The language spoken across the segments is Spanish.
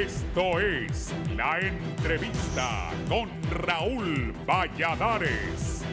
Esto es La Entrevista con Raúl Valladares.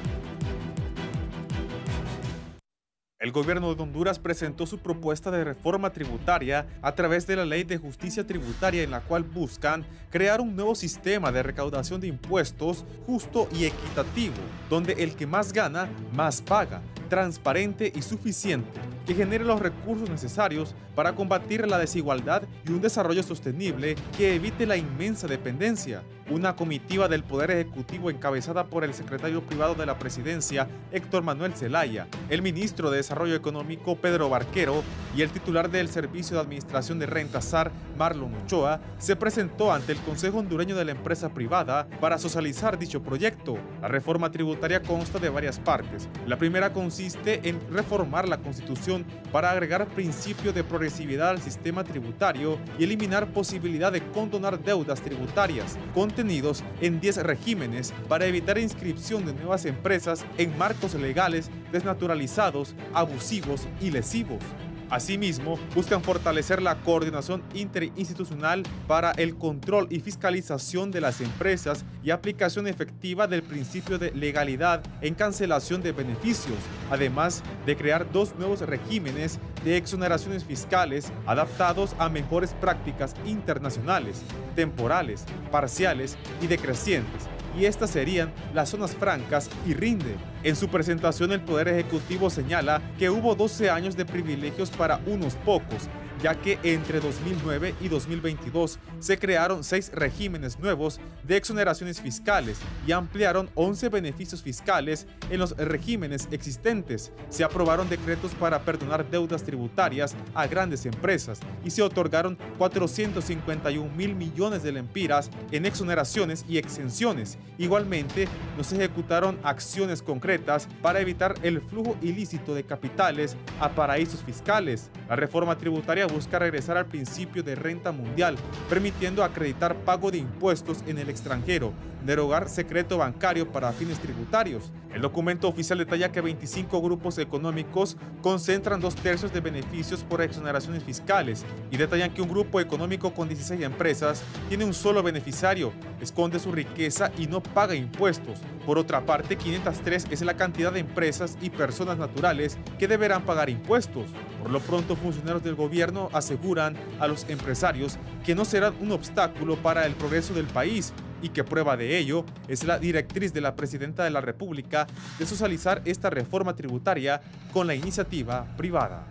El gobierno de Honduras presentó su propuesta de reforma tributaria a través de la Ley de Justicia Tributaria, en la cual buscan crear un nuevo sistema de recaudación de impuestos justo y equitativo, donde el que más gana, más paga, transparente y suficiente, que genere los recursos necesarios para combatir la desigualdad y un desarrollo sostenible que evite la inmensa dependencia. Una comitiva del Poder Ejecutivo encabezada por el secretario privado de la Presidencia, Héctor Manuel Zelaya, el ministro de Desarrollo Económico, Pedro Barquero, y el titular del Servicio de Administración de Rentas, SAR, Marlon Ochoa, se presentó ante el Consejo Hondureño de la Empresa Privada para socializar dicho proyecto. La reforma tributaria consta de varias partes. La primera consiste en reformar la Constitución para agregar principio de progresividad al sistema tributario y eliminar posibilidad de condonar deudas tributarias, contenidos en 10 regímenes para evitar inscripción de nuevas empresas en marcos legales desnaturalizados, abusivos y lesivos. Asimismo, buscan fortalecer la coordinación interinstitucional para el control y fiscalización de las empresas y aplicación efectiva del principio de legalidad en cancelación de beneficios, además de crear 2 nuevos regímenes de exoneraciones fiscales adaptados a mejores prácticas internacionales, temporales, parciales y decrecientes. Y estas serían las zonas francas y RINDE. En su presentación, el Poder Ejecutivo señala que hubo 12 años de privilegios para unos pocos, ya que entre 2009 y 2022 se crearon 6 regímenes nuevos de exoneraciones fiscales y ampliaron 11 beneficios fiscales en los regímenes existentes. Se aprobaron decretos para perdonar deudas tributarias a grandes empresas y se otorgaron 451.000 millones de lempiras en exoneraciones y exenciones. Igualmente, no se ejecutaron acciones concretas para evitar el flujo ilícito de capitales a paraísos fiscales. La reforma tributaria busca regresar al principio de renta mundial, permitiendo acreditar pago de impuestos en el extranjero, derogar secreto bancario para fines tributarios. El documento oficial detalla que 25 grupos económicos concentran 2/3 de beneficios por exoneraciones fiscales y detallan que un grupo económico con 16 empresas tiene un solo beneficiario, esconde su riqueza y no paga impuestos. Por otra parte, 503 es la cantidad de empresas y personas naturales que deberán pagar impuestos. Por lo pronto, funcionarios del gobierno aseguran a los empresarios que no serán un obstáculo para el progreso del país y que prueba de ello es la directriz de la Presidenta de la República de socializar esta reforma tributaria con la iniciativa privada.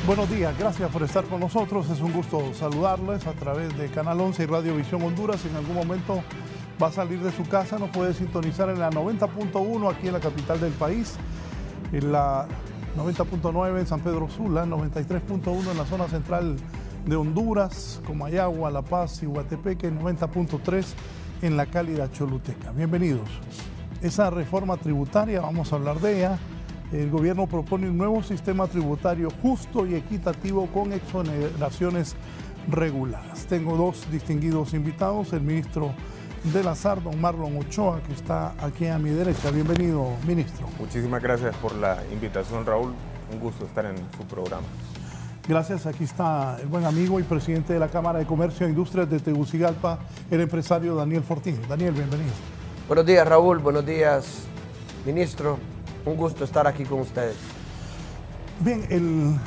Buenos días, gracias por estar con nosotros. Es un gusto saludarles a través de Canal 11 y Radio Visión Honduras. Si en algún momento va a salir de su casa, nos puede sintonizar en la 90.1 aquí en la capital del país, en la 90.9 en San Pedro Sula, 93.1 en la zona central de Honduras, Comayagua, La Paz y Guatepeque, 90.3 en la cálida Choluteca. Bienvenidos. Esa reforma tributaria, vamos a hablar de ella. El gobierno propone un nuevo sistema tributario justo y equitativo con exoneraciones reguladas. Tengo 2 distinguidos invitados, el ministro de la SAR, don Marlon Ochoa, que está aquí a mi derecha. Bienvenido, ministro. Muchísimas gracias por la invitación, Raúl. Un gusto estar en su programa. Gracias. Aquí está el buen amigo y presidente de la Cámara de Comercio e Industrias de Tegucigalpa, el empresario Daniel Fortín. Daniel, bienvenido. Buenos días, Raúl. Buenos días, ministro. Un gusto estar aquí con ustedes. Bien,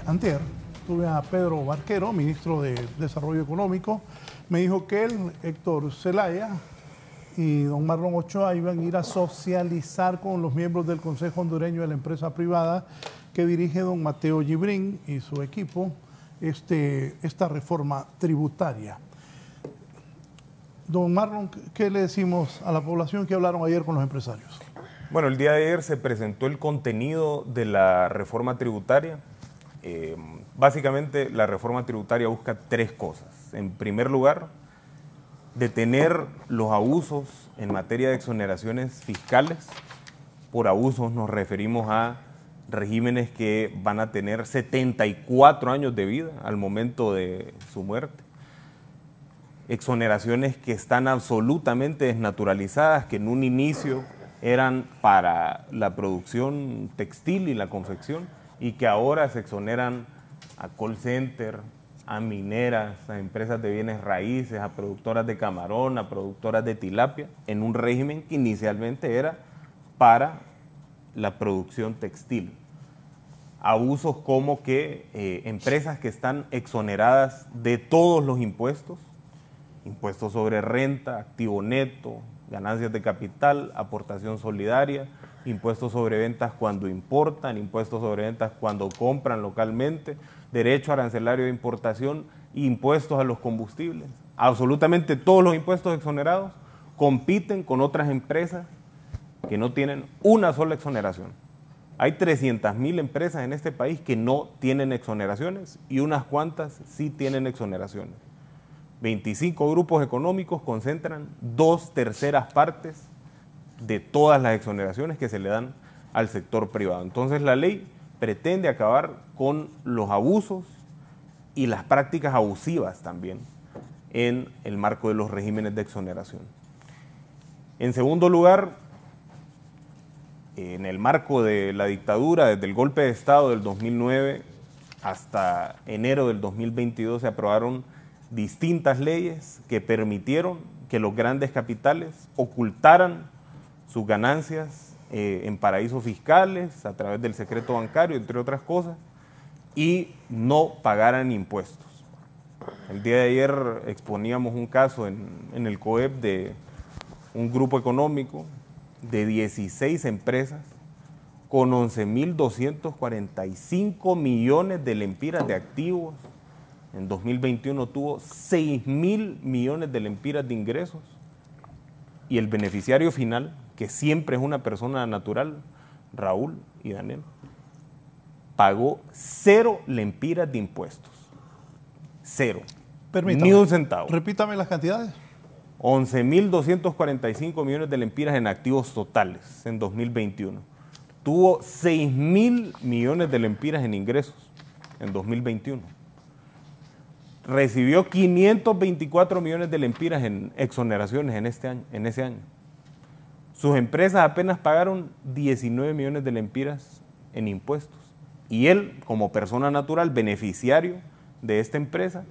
antier tuve a Pedro Barquero, ministro de Desarrollo Económico. Me dijo que él, Héctor Zelaya y don Marlon Ochoa iban a ir a socializar con los miembros del Consejo Hondureño de la Empresa Privada que dirige don Mateo Gibrín y su equipo esta reforma tributaria. Don Marlon, ¿qué le decimos a la población que hablaron ayer con los empresarios? Bueno, el día de ayer se presentó el contenido de la reforma tributaria. Básicamente, la reforma tributaria busca 3 cosas. En primer lugar, detener los abusos en materia de exoneraciones fiscales. Por abusos nos referimos a regímenes que van a tener 74 años de vida al momento de su muerte. Exoneraciones que están absolutamente desnaturalizadas, que en un inicio eran para la producción textil y la confección, y que ahora se exoneran a call center, a mineras, a empresas de bienes raíces, a productoras de camarón, a productoras de tilapia, en un régimen que inicialmente era para la producción textil. Abusos como que empresas que están exoneradas de todos los impuestos, impuestos sobre renta, activo neto, ganancias de capital, aportación solidaria, impuestos sobre ventas cuando importan, impuestos sobre ventas cuando compran localmente, derecho arancelario de importación, impuestos a los combustibles. Absolutamente todos los impuestos exonerados compiten con otras empresas que no tienen una sola exoneración. Hay 300.000 empresas en este país que no tienen exoneraciones y unas cuantas sí tienen exoneraciones. 25 grupos económicos concentran 2/3 partes de todas las exoneraciones que se le dan al sector privado. Entonces la ley pretende acabar con los abusos y las prácticas abusivas también en el marco de los regímenes de exoneración. En segundo lugar, en el marco de la dictadura, desde el golpe de Estado del 2009 hasta enero del 2022 se aprobaron distintas leyes que permitieron que los grandes capitales ocultaran sus ganancias en paraísos fiscales a través del secreto bancario, entre otras cosas, y no pagaran impuestos. El día de ayer exponíamos un caso en el COEP de un grupo económico de 16 empresas con 11.245 millones de lempiras de activos. En 2021 tuvo 6.000 millones de lempiras de ingresos y el beneficiario final, que siempre es una persona natural, Raúl y Daniel, pagó 0 lempiras de impuestos. 0. Permítame, ni un centavo. Repítame las cantidades. 11.245 millones de lempiras en activos totales en 2021. Tuvo 6.000 millones de lempiras en ingresos en 2021. Recibió 524 millones de lempiras en exoneraciones en ese año. Sus empresas apenas pagaron 19 millones de lempiras en impuestos. Y él, como persona natural, beneficiario de esta empresa,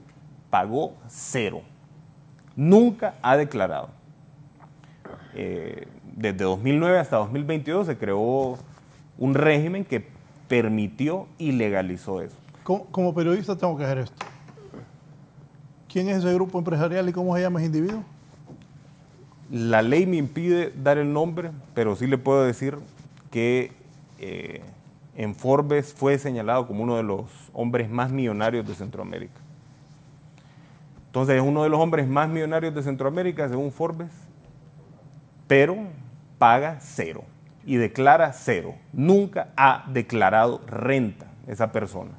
pagó 0. Nunca ha declarado. Desde 2009 hasta 2022 se creó un régimen que permitió y legalizó eso. Como periodista tengo que hacer esto. ¿Quién es ese grupo empresarial y cómo se llama ese individuo? La ley me impide dar el nombre, pero sí le puedo decir que en Forbes fue señalado como uno de los hombres más millonarios de Centroamérica. Entonces es uno de los hombres más millonarios de Centroamérica, según Forbes, pero paga 0 y declara 0. Nunca ha declarado renta esa persona.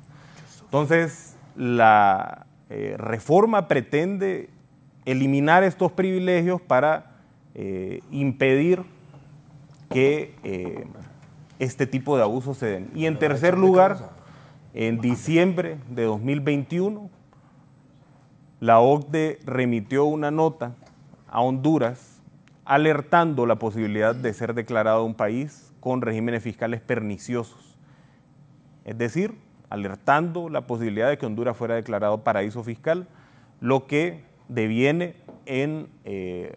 Entonces la reforma pretende eliminar estos privilegios para impedir que este tipo de abusos se den. Y en tercer lugar, en diciembre de 2021, la OCDE remitió una nota a Honduras alertando la posibilidad de ser declarado un país con regímenes fiscales perniciosos. Es decir, alertando la posibilidad de que Honduras fuera declarado paraíso fiscal, lo que deviene en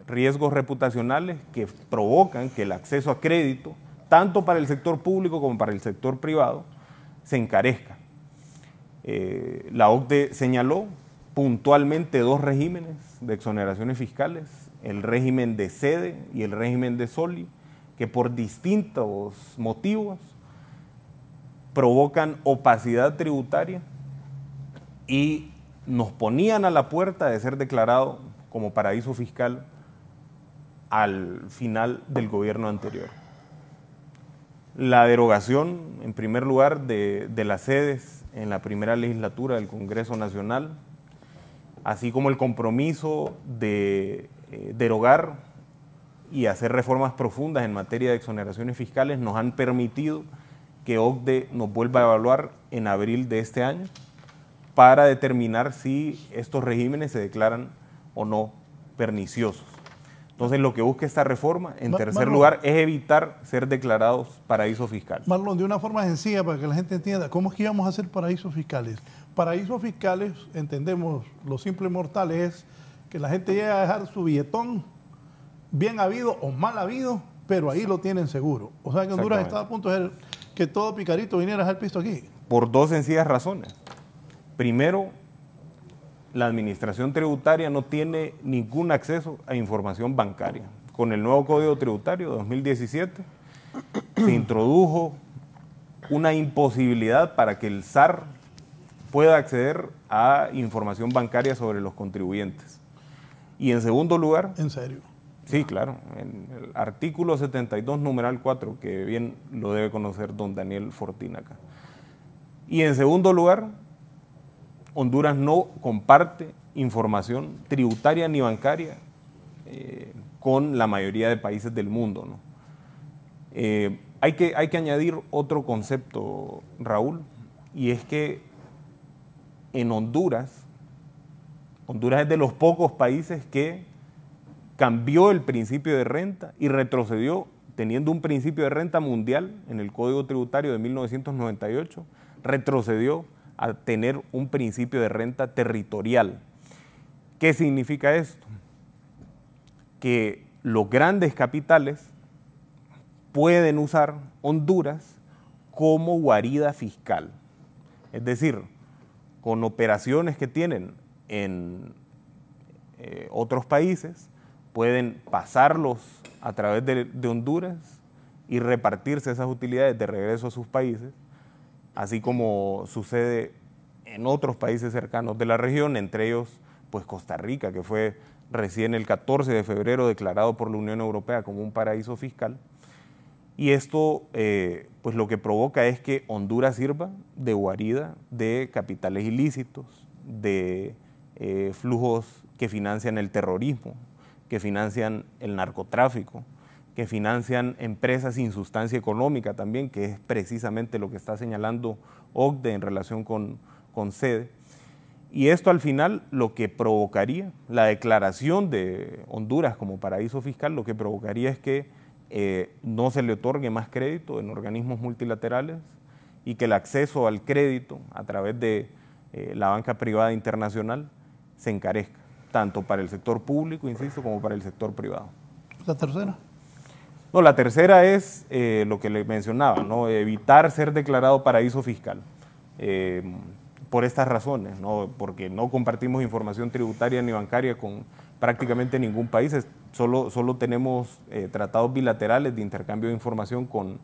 riesgos reputacionales que provocan que el acceso a crédito, tanto para el sector público como para el sector privado, se encarezca. La OCDE señaló puntualmente 2 regímenes de exoneraciones fiscales, el régimen de SEDE y el régimen de SOLI, que por distintos motivos provocan opacidad tributaria y nos ponían a la puerta de ser declarado como paraíso fiscal al final del gobierno anterior. La derogación, en primer lugar, de las sedes en la primera legislatura del Congreso Nacional, así como el compromiso de derogar y hacer reformas profundas en materia de exoneraciones fiscales nos han permitido que OCDE nos vuelva a evaluar en abril de este año para determinar si estos regímenes se declaran o no perniciosos. Entonces, lo que busca esta reforma, en tercer lugar, es evitar ser declarados paraísos fiscales. Marlon, de una forma sencilla para que la gente entienda, ¿cómo es que íbamos a hacer paraísos fiscales? Paraísos fiscales, entendemos, lo simple y mortal es que la gente llega a dejar su billetón, bien habido o mal habido, pero ahí lo tienen seguro. O sea que Honduras está a punto de que todo picarito viniera a dejar pisto aquí. Por dos sencillas razones. Primero, la administración tributaria no tiene ningún acceso a información bancaria. Con el nuevo Código Tributario de 2017 se introdujo una imposibilidad para que el SAR pueda acceder a información bancaria sobre los contribuyentes. Y en segundo lugar... ¿En serio? Sí, claro. En el artículo 72, numeral 4, que bien lo debe conocer don Daniel Fortín acá. Y en segundo lugar, Honduras no comparte información tributaria ni bancaria con la mayoría de países del mundo, ¿no? Hay que añadir otro concepto, Raúl, y es que en Honduras es de los pocos países que cambió el principio de renta y retrocedió, teniendo un principio de renta mundial en el Código Tributario de 1998, retrocedió a tener un principio de renta territorial. ¿Qué significa esto? Que los grandes capitales pueden usar Honduras como guarida fiscal. Es decir, con operaciones que tienen en otros países, pueden pasarlos a través de Honduras y repartirse esas utilidades de regreso a sus países, así como sucede en otros países cercanos de la región, entre ellos pues Costa Rica, que fue recién el 14 de febrero declarado por la Unión Europea como un paraíso fiscal. Y esto pues lo que provoca es que Honduras sirva de guarida de capitales ilícitos, de flujos que financian el terrorismo, que financian el narcotráfico, que financian empresas sin sustancia económica también, que es precisamente lo que está señalando OCDE en relación con SEDE. Y esto al final lo que provocaría, la declaración de Honduras como paraíso fiscal, lo que provocaría es que no se le otorgue más crédito en organismos multilaterales y que el acceso al crédito a través de la banca privada internacional se encarezca, tanto para el sector público, insisto, como para el sector privado. ¿La tercera? No, la tercera es lo que le mencionaba, ¿no? Evitar ser declarado paraíso fiscal. Por estas razones, ¿no? Porque no compartimos información tributaria ni bancaria con prácticamente ningún país, solo tenemos tratados bilaterales de intercambio de información con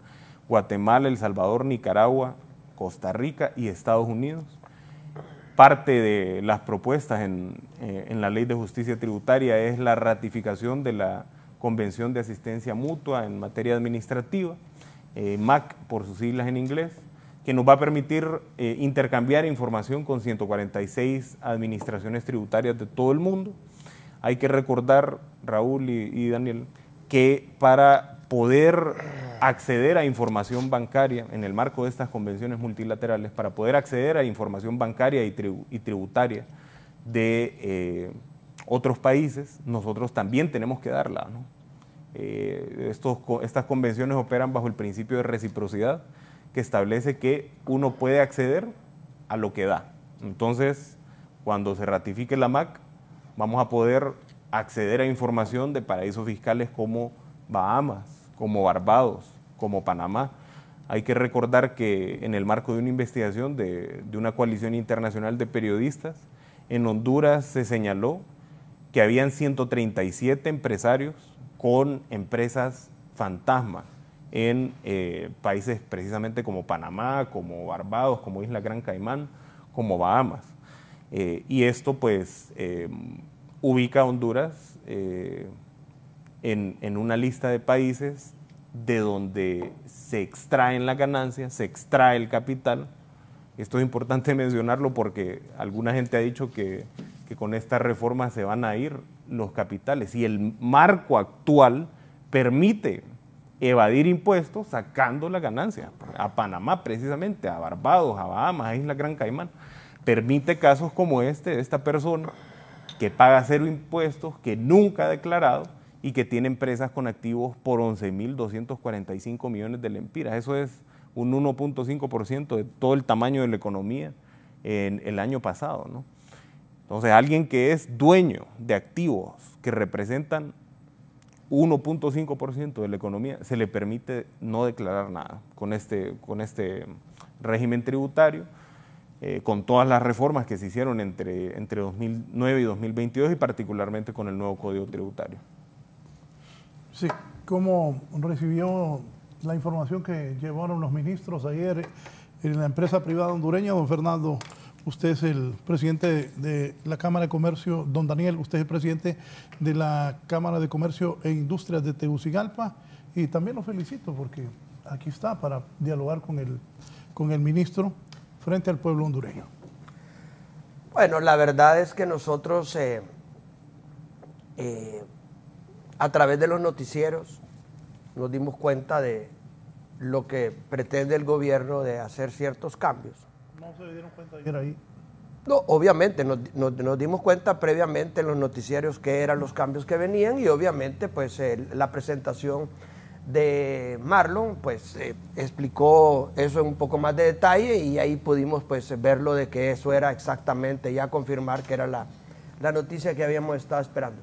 Guatemala, El Salvador, Nicaragua, Costa Rica y Estados Unidos. Parte de las propuestas en la Ley de Justicia Tributaria es la ratificación de la Convención de Asistencia Mutua en materia administrativa, MAC por sus siglas en inglés, que nos va a permitir intercambiar información con 146 administraciones tributarias de todo el mundo. Hay que recordar, Raúl y Daniel, que para poder acceder a información bancaria en el marco de estas convenciones multilaterales, para poder acceder a información bancaria y tributaria de otros países, nosotros también tenemos que darla, ¿no? Estas convenciones operan bajo el principio de reciprocidad, que establece que uno puede acceder a lo que da. Entonces, cuando se ratifique la MAC, vamos a poder acceder a información de paraísos fiscales como Bahamas, como Barbados, como Panamá. Hay que recordar que en el marco de una investigación de una coalición internacional de periodistas, en Honduras se señaló que habían 137 empresarios con empresas fantasma en países precisamente como Panamá, como Barbados, como Isla Gran Caimán, como Bahamas. Y esto pues ubica a Honduras en una lista de países de donde se extraen las ganancias, se extrae el capital. Esto es importante mencionarlo porque alguna gente ha dicho que que con esta reforma se van a ir los capitales y el marco actual permite evadir impuestos sacando la ganancia a Panamá precisamente, a Barbados, a Bahamas, a Isla Gran Caimán. Permite casos como este de esta persona que paga 0 impuestos, que nunca ha declarado y que tiene empresas con activos por 11.245 millones de lempiras. Eso es un 1.5% de todo el tamaño de la economía en el año pasado, ¿no? Entonces, alguien que es dueño de activos que representan 1.5% de la economía, se le permite no declarar nada con este régimen tributario, con todas las reformas que se hicieron entre 2009 y 2022 y particularmente con el nuevo Código Tributario. Sí, ¿cómo recibió la información que llevaron los ministros ayer en la empresa privada hondureña? Don Fernando, usted es el presidente de la Cámara de Comercio. Don Daniel, usted es el presidente de la Cámara de Comercio e Industrias de Tegucigalpa. Y también lo felicito porque aquí está para dialogar con el ministro frente al pueblo hondureño. Bueno, la verdad es que nosotros a través de los noticieros nos dimos cuenta de lo que pretende el gobierno de hacer ciertos cambios. ¿No se dieron cuenta ayer ahí? No, obviamente nos dimos cuenta previamente en los noticieros qué eran los cambios que venían y obviamente pues la presentación de Marlon pues explicó eso en un poco más de detalle y ahí pudimos pues verlo de que eso era exactamente, ya confirmar que era la noticia que habíamos estado esperando.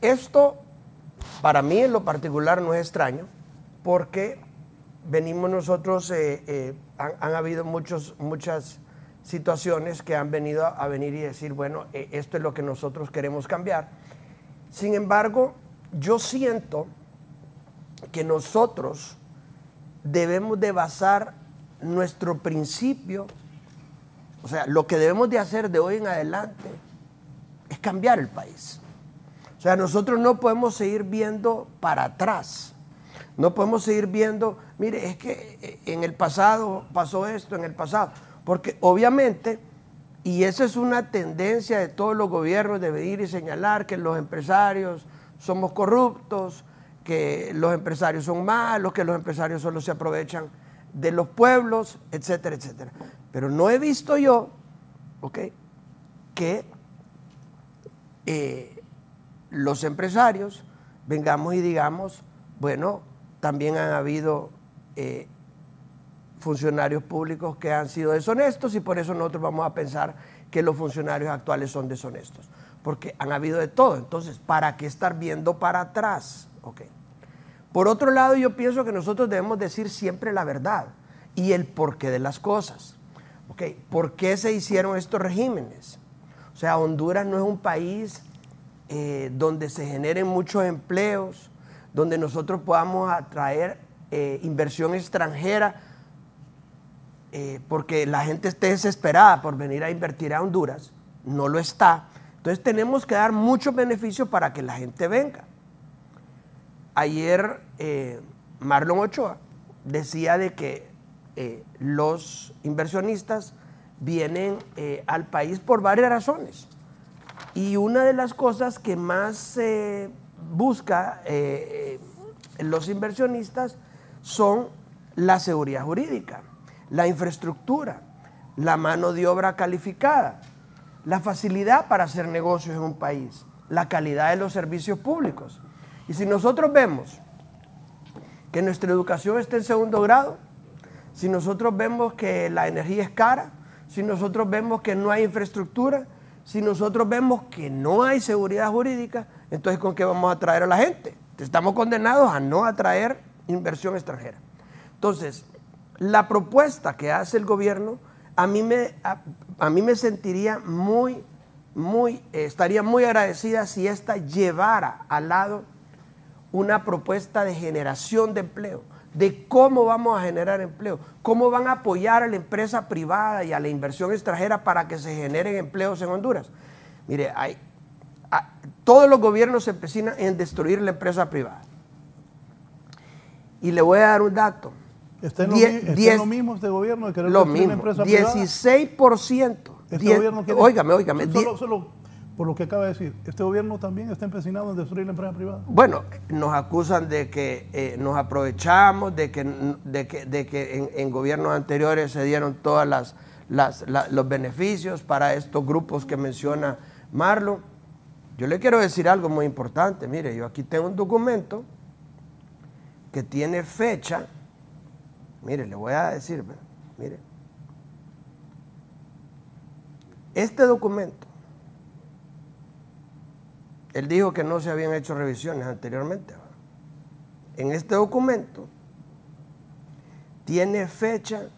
Esto para mí en lo particular no es extraño porque venimos nosotros, han habido muchas situaciones que han venido a venir y decir, bueno, esto es lo que nosotros queremos cambiar. Sin embargo, yo siento que nosotros debemos de basar nuestro principio, o sea, lo que debemos de hacer de hoy en adelante es cambiar el país. O sea, nosotros no podemos seguir viendo para atrás. No podemos seguir viendo, mire, es que en el pasado pasó esto, en el pasado. Porque obviamente, y esa es una tendencia de todos los gobiernos de venir y señalar que los empresarios somos corruptos, que los empresarios son malos, que los empresarios solo se aprovechan de los pueblos, etcétera, etcétera. Pero no he visto yo, que los empresarios vengamos y digamos, bueno, también han habido funcionarios públicos que han sido deshonestos y por eso nosotros vamos a pensar que los funcionarios actuales son deshonestos, porque han habido de todo. Entonces, ¿para qué estar viendo para atrás? Por otro lado, yo pienso que nosotros debemos decir siempre la verdad y el porqué de las cosas. ¿Por qué se hicieron estos regímenes? O sea, Honduras no es un país donde se generen muchos empleos, donde nosotros podamos atraer inversión extranjera, porque la gente esté desesperada por venir a invertir a Honduras, no lo está. Entonces tenemos que dar muchos beneficios para que la gente venga. Ayer Marlon Ochoa decía de que los inversionistas vienen al país por varias razones. Y una de las cosas que más busca los inversionistas son la seguridad jurídica, la infraestructura, la mano de obra calificada, la facilidad para hacer negocios en un país, la calidad de los servicios públicos. Y si nosotros vemos que nuestra educación está en segundo grado, si nosotros vemos que la energía es cara, si nosotros vemos que no hay infraestructura, si nosotros vemos que no hay seguridad jurídica, entonces ¿con qué vamos a atraer a la gente? Estamos condenados a no atraer inversión extranjera. Entonces, la propuesta que hace el gobierno, a mí me sentiría estaría muy agradecida si esta llevara al lado una propuesta de generación de empleo, de cómo vamos a generar empleo, cómo van a apoyar a la empresa privada y a la inversión extranjera para que se generen empleos en Honduras. Mire, todos los gobiernos se empecinan en destruir la empresa privada. Y le voy a dar un dato. ¿Está en lo mismo este gobierno de querer lo construir mismo, una empresa privada? 16%. Este gobierno quiere, óigame. Solo por lo que acaba de decir, ¿este gobierno también está empecinado en destruir la empresa privada? Bueno, nos acusan de que nos aprovechamos, de que en gobiernos anteriores se dieron todas los beneficios para estos grupos que menciona Marlon. Yo le quiero decir algo muy importante. Mire, yo aquí tengo un documento que tiene fecha. Mire, le voy a decir, mire. Este documento, él dijo que no se habían hecho revisiones anteriormente. En este documento tiene fecha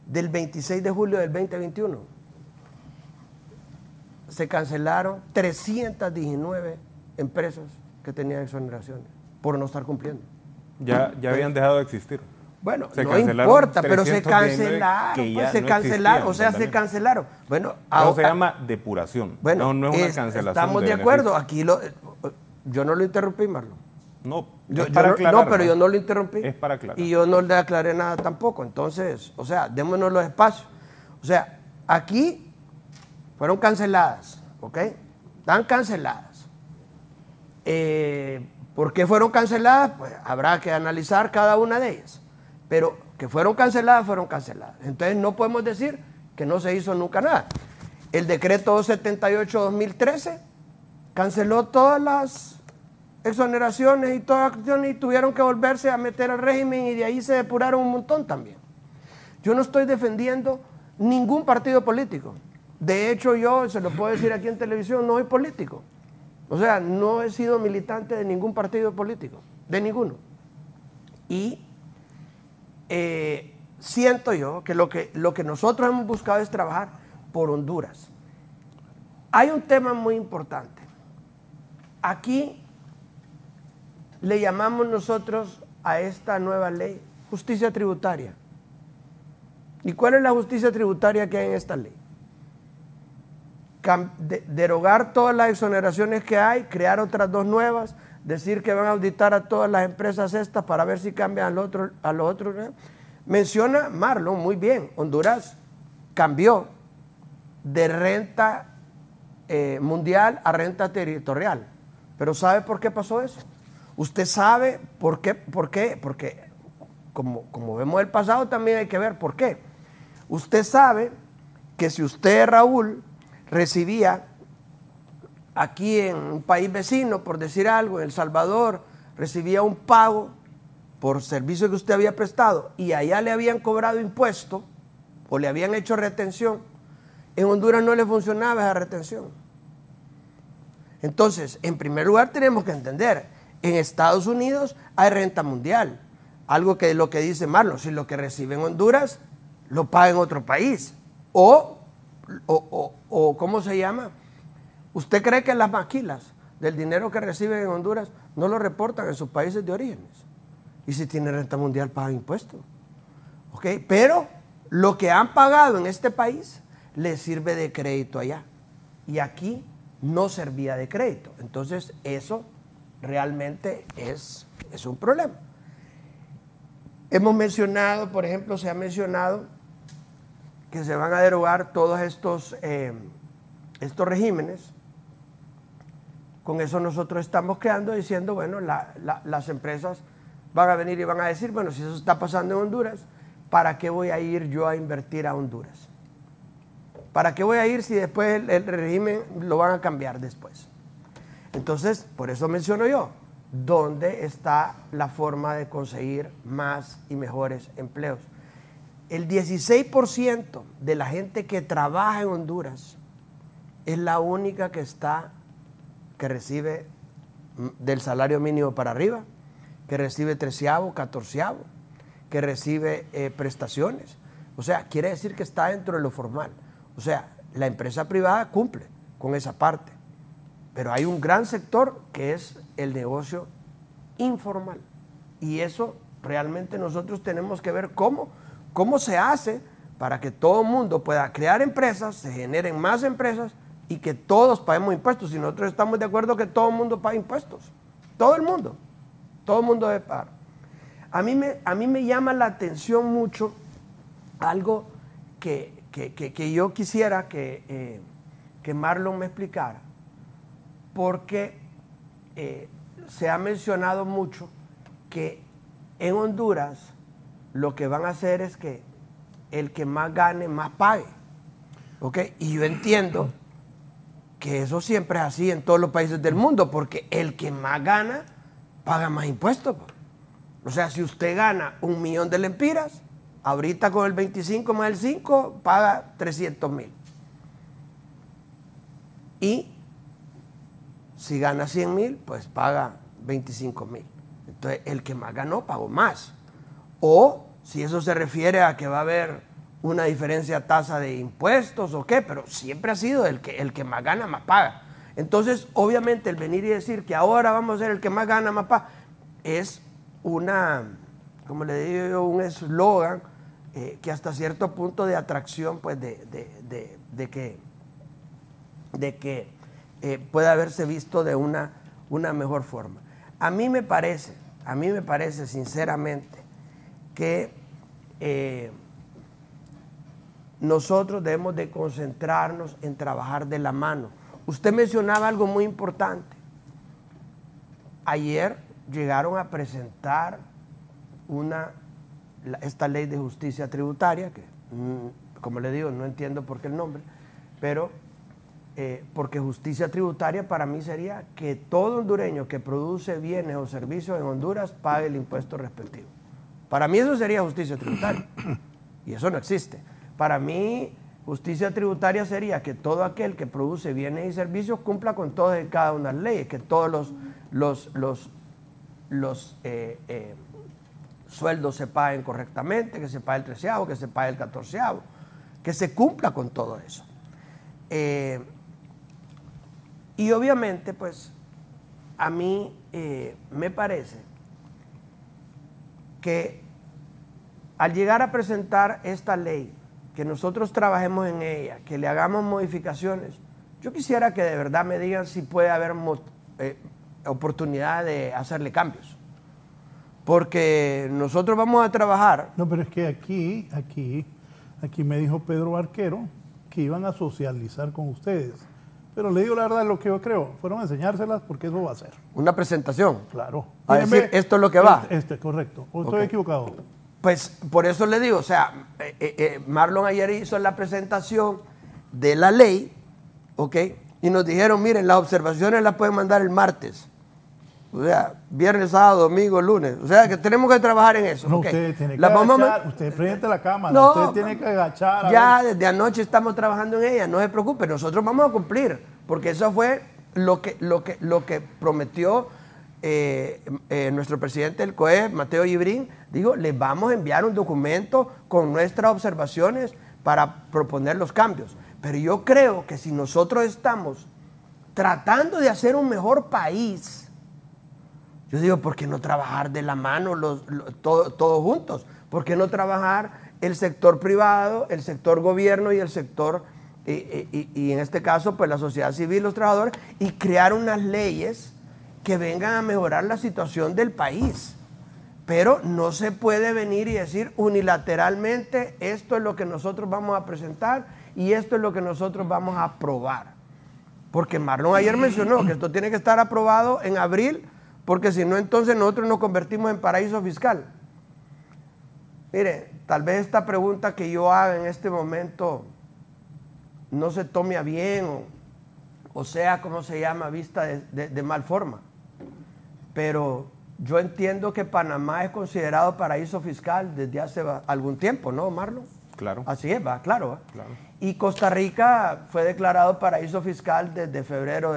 del 26 de julio del 2021. Se cancelaron 319 empresas que tenían exoneraciones por no estar cumpliendo. Ya habían dejado de existir. Bueno, no importa, pero se cancelaron. Se cancelaron. Bueno, ahora se llama depuración. Bueno, no es una cancelación. Estamos de acuerdo. Aquí yo no lo interrumpí, Marlon. No, pero yo no lo interrumpí. Es para aclarar. Y yo no le aclaré nada tampoco. Entonces, démonos los espacios. Aquí fueron canceladas, ¿ok? Están canceladas. ¿Por qué fueron canceladas? Pues habrá que analizar cada una de ellas. Pero que fueron canceladas. Entonces no podemos decir que no se hizo nunca nada. El decreto 278-2013 canceló todas las exoneraciones y todas las acciones y tuvieron que volverse a meter al régimen y de ahí se depuraron un montón también. Yo no estoy defendiendo ningún partido político. De hecho, yo, se lo puedo decir aquí en televisión, no soy político. No he sido militante de ningún partido político, de ninguno. Y siento yo que lo que nosotros hemos buscado es trabajar por Honduras. Hay un tema muy importante. Aquí le llamamos nosotros a esta nueva ley justicia tributaria. ¿Y cuál es la justicia tributaria que hay en esta ley? Derogar todas las exoneraciones que hay, crear otras dos nuevas, decir que van a auditar a todas las empresas estas para ver si cambian a los otros. Menciona Marlon muy bien, Honduras cambió de renta mundial a renta territorial. Pero ¿sabe por qué pasó eso? ¿Usted sabe por qué? Porque como vemos el pasado también hay que ver por qué. Usted sabe que si usted, Raúl, recibía aquí en un país vecino, por decir algo, en El Salvador, recibía un pago por servicio que usted había prestado y allá le habían cobrado impuesto o le habían hecho retención, en Honduras no le funcionaba esa retención. Entonces, en primer lugar tenemos que entender, en Estados Unidos hay renta mundial, algo que es lo que dice Marlon, si lo que recibe en Honduras lo paga en otro país, o ¿cómo se llama? ¿Usted cree que las maquilas del dinero que reciben en Honduras no lo reportan en sus países de orígenes? Y si tiene renta mundial pagan impuestos. ¿Ok? Pero lo que han pagado en este país les sirve de crédito allá. Y aquí no servía de crédito. Entonces eso realmente es un problema. Hemos mencionado, por ejemplo, se ha mencionado que se van a derogar todos estos regímenes. Con eso nosotros estamos creando, diciendo, bueno, las empresas van a venir y van a decir, bueno, si eso está pasando en Honduras, ¿para qué voy a ir yo a invertir a Honduras? ¿Para qué voy a ir si después el régimen lo van a cambiar después? Entonces, por eso menciono yo, ¿dónde está la forma de conseguir más y mejores empleos? El 16% de la gente que trabaja en Honduras es la única que recibe del salario mínimo para arriba, que recibe 13avo, 14avo, que recibe prestaciones. O sea, quiere decir que está dentro de lo formal. O sea, la empresa privada cumple con esa parte. Pero hay un gran sector que es el negocio informal. Y eso realmente nosotros tenemos que ver cómo se hace para que todo el mundo pueda crear empresas, se generen más empresas y que todos paguemos impuestos. Si nosotros estamos de acuerdo que todo el mundo pague impuestos. Todo el mundo debe pagar. A mí me llama la atención mucho algo que yo quisiera que Marlon me explicara, porque se ha mencionado mucho que en Honduras lo que van a hacer es que el que más gane, más pague. ¿Ok? Y yo entiendo que eso siempre es así en todos los países del mundo, porque el que más gana, paga más impuestos. O sea, si usted gana 1 millón de lempiras, ahorita con el 25 más el 5, paga 300,000. Y si gana 100,000, pues paga 25,000. Entonces, el que más ganó, pagó más. O, si eso se refiere a que va a haber una diferencia tasa de impuestos o qué, pero siempre ha sido el que más gana, más paga. Entonces, obviamente, el venir y decir que ahora vamos a ser el que más gana, más paga, es como le digo yo, un eslogan que hasta cierto punto de atracción, pues, de que pueda haberse visto de una mejor forma. A mí me parece sinceramente que nosotros debemos de concentrarnos en trabajar de la mano. Usted mencionaba algo muy importante. Ayer llegaron a presentar esta ley de justicia tributaria, que como le digo, no entiendo por qué el nombre, pero porque justicia tributaria para mí sería que todo hondureño que produce bienes o servicios en Honduras pague el impuesto respectivo. Para mí eso sería justicia tributaria, y eso no existe. Para mí, justicia tributaria sería que todo aquel que produce bienes y servicios cumpla con todas y cada una de las leyes, que todos los sueldos se paguen correctamente, que se pague el 13avo, que se pague el 14avo, que se cumpla con todo eso. Y obviamente, pues, a mí me parece que al llegar a presentar esta ley, que nosotros trabajemos en ella, que le hagamos modificaciones, yo quisiera que de verdad me digan si puede haber oportunidad de hacerle cambios. Porque nosotros vamos a trabajar. No, pero es que aquí me dijo Pedro Barquero que iban a socializar con ustedes. Pero le digo la verdad lo que yo creo. Fueron a enseñárselas porque eso va a ser. Una presentación. Claro. A decir, esto es lo que va. Correcto. ¿O estoy equivocado? Pues por eso le digo, o sea, Marlon ayer hizo la presentación de la ley, ¿ok? Y nos dijeron, miren, las observaciones las pueden mandar el martes. O sea, viernes, sábado, domingo, lunes. O sea, que tenemos que trabajar en eso. No, okay. Usted tiene que agachar, usted prende la cámara, no, usted tiene que agachar. Ya desde anoche estamos trabajando en ella, no se preocupe, nosotros vamos a cumplir, porque eso fue lo que prometió nuestro presidente del COE, Mateo Yibrín. Dijo, les vamos a enviar un documento con nuestras observaciones para proponer los cambios. Pero yo creo que si nosotros estamos tratando de hacer un mejor país, yo digo, ¿por qué no trabajar de la mano todos juntos? ¿Por qué no trabajar el sector privado, el sector gobierno y el sector, y en este caso, pues la sociedad civil, los trabajadores, y crear unas leyes que vengan a mejorar la situación del país? Pero no se puede venir y decir unilateralmente, esto es lo que nosotros vamos a presentar y esto es lo que nosotros vamos a aprobar. Porque Marlon ayer mencionó que esto tiene que estar aprobado en abril, porque si no, entonces nosotros nos convertimos en paraíso fiscal. Mire, tal vez esta pregunta que yo haga en este momento no se tome a bien o sea, como se llama, vista de mal forma. Pero yo entiendo que Panamá es considerado paraíso fiscal desde hace algún tiempo, ¿no, Marlon? Claro. Así es, va, claro. Claro. Y Costa Rica fue declarado paraíso fiscal desde febrero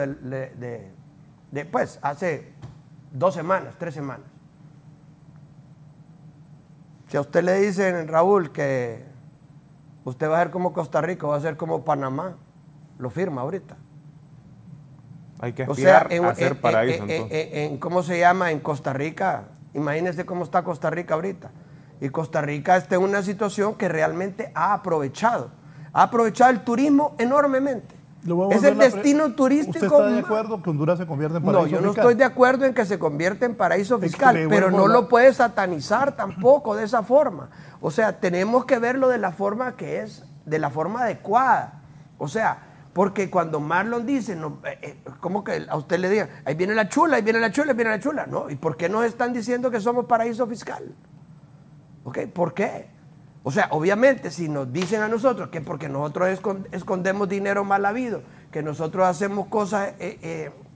pues, hace 2 semanas, 3 semanas. Si a usted le dicen, Raúl, que usted va a ser como Costa Rica, va a ser como Panamá, lo firma ahorita. Hay que aspirar a ser paraíso. ¿Cómo se llama? En Costa Rica, imagínense cómo está Costa Rica ahorita. Y Costa Rica está en una situación que realmente ha aprovechado el turismo enormemente. Es el destino turístico. ¿Usted está de acuerdo que Honduras se convierta en paraíso fiscal? No, yo no estoy de acuerdo en que se convierta en paraíso fiscal, pero no lo puede satanizar tampoco de esa forma. O sea, tenemos que verlo de la forma que es, de la forma adecuada. O sea, porque cuando Marlon dice, no, ¿cómo que a usted le digan, ahí viene la chula, ahí viene la chula, ahí viene la chula? No, ¿y por qué nos están diciendo que somos paraíso fiscal? ¿Ok? ¿Por qué? O sea, obviamente, si nos dicen a nosotros que porque nosotros escondemos dinero mal habido, que nosotros hacemos cosas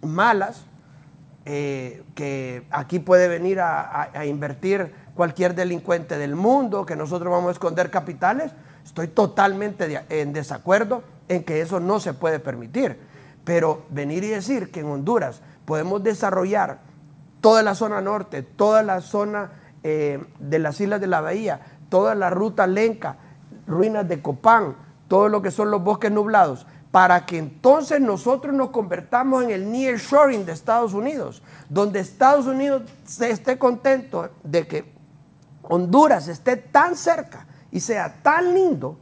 malas, que aquí puede venir a invertir cualquier delincuente del mundo, que nosotros vamos a esconder capitales, estoy totalmente en desacuerdo en que eso no se puede permitir. Pero venir y decir que en Honduras podemos desarrollar toda la zona norte, toda la zona de las Islas de la Bahía, toda la ruta Lenca, ruinas de Copán, todo lo que son los bosques nublados, para que entonces nosotros nos convertamos en el nearshoring de Estados Unidos, donde Estados Unidos se esté contento de que Honduras esté tan cerca y sea tan lindo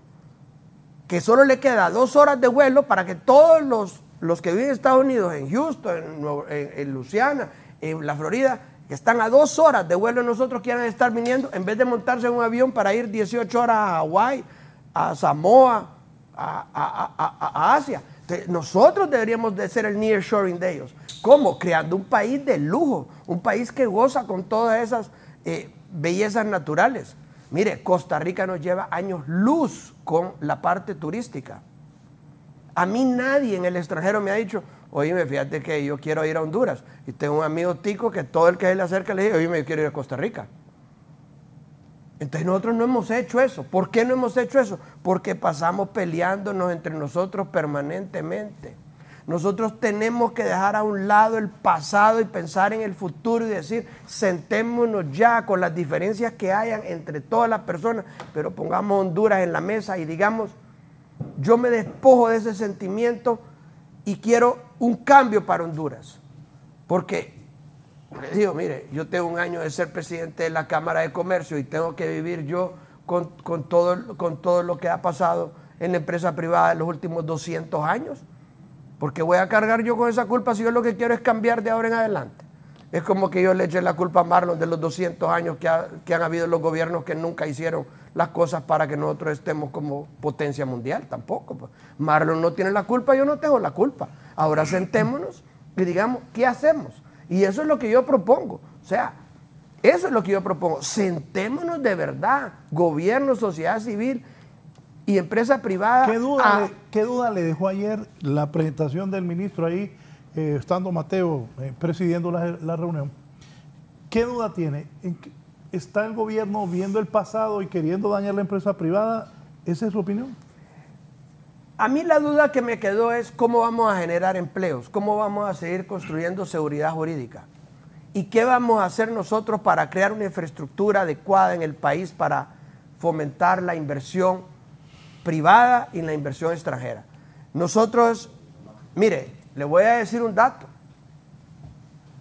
que solo le queda 2 horas de vuelo para que todos los que viven en Estados Unidos, en Houston, en Luisiana, en la Florida, que están a 2 horas de vuelo, nosotros quieran estar viniendo, en vez de montarse en un avión para ir 18 horas a Hawái, a Samoa, a Asia. Entonces, nosotros deberíamos de ser el nearshoring de ellos. ¿Cómo? Creando un país de lujo, un país que goza con todas esas bellezas naturales. Mire, Costa Rica nos lleva años luz con la parte turística. A mí nadie en el extranjero me ha dicho, oye, fíjate que yo quiero ir a Honduras. Y tengo un amigo tico que todo el que se le acerca le dice, oye, yo quiero ir a Costa Rica. Entonces nosotros no hemos hecho eso. ¿Por qué no hemos hecho eso? Porque pasamos peleándonos entre nosotros permanentemente. Nosotros tenemos que dejar a un lado el pasado y pensar en el futuro y decir, sentémonos ya con las diferencias que hayan entre todas las personas, pero pongamos Honduras en la mesa y digamos, yo me despojo de ese sentimiento y quiero un cambio para Honduras. Porque, les digo, mire, yo tengo un año de ser presidente de la Cámara de Comercio y tengo que vivir yo con todo lo que ha pasado en la empresa privada en los últimos 200 años. Porque voy a cargar yo con esa culpa si yo lo que quiero es cambiar de ahora en adelante. Es como que yo le eché la culpa a Marlon de los 200 años que han habido los gobiernos que nunca hicieron las cosas para que nosotros estemos como potencia mundial, tampoco. Pues. Marlon no tiene la culpa, yo no tengo la culpa. Ahora sentémonos y digamos, ¿qué hacemos? Y eso es lo que yo propongo. O sea, eso es lo que yo propongo. Sentémonos de verdad, gobierno, sociedad civil y empresa privada. ¿Qué duda le dejó ayer la presentación del ministro ahí, estando Mateo presidiendo la reunión? ¿Qué duda tiene? ¿Está el gobierno viendo el pasado y queriendo dañar la empresa privada? ¿Esa es su opinión? A mí la duda que me quedó es cómo vamos a generar empleos, cómo vamos a seguir construyendo seguridad jurídica y qué vamos a hacer nosotros para crear una infraestructura adecuada en el país para fomentar la inversión privada y la inversión extranjera. Nosotros, mire, le voy a decir un dato.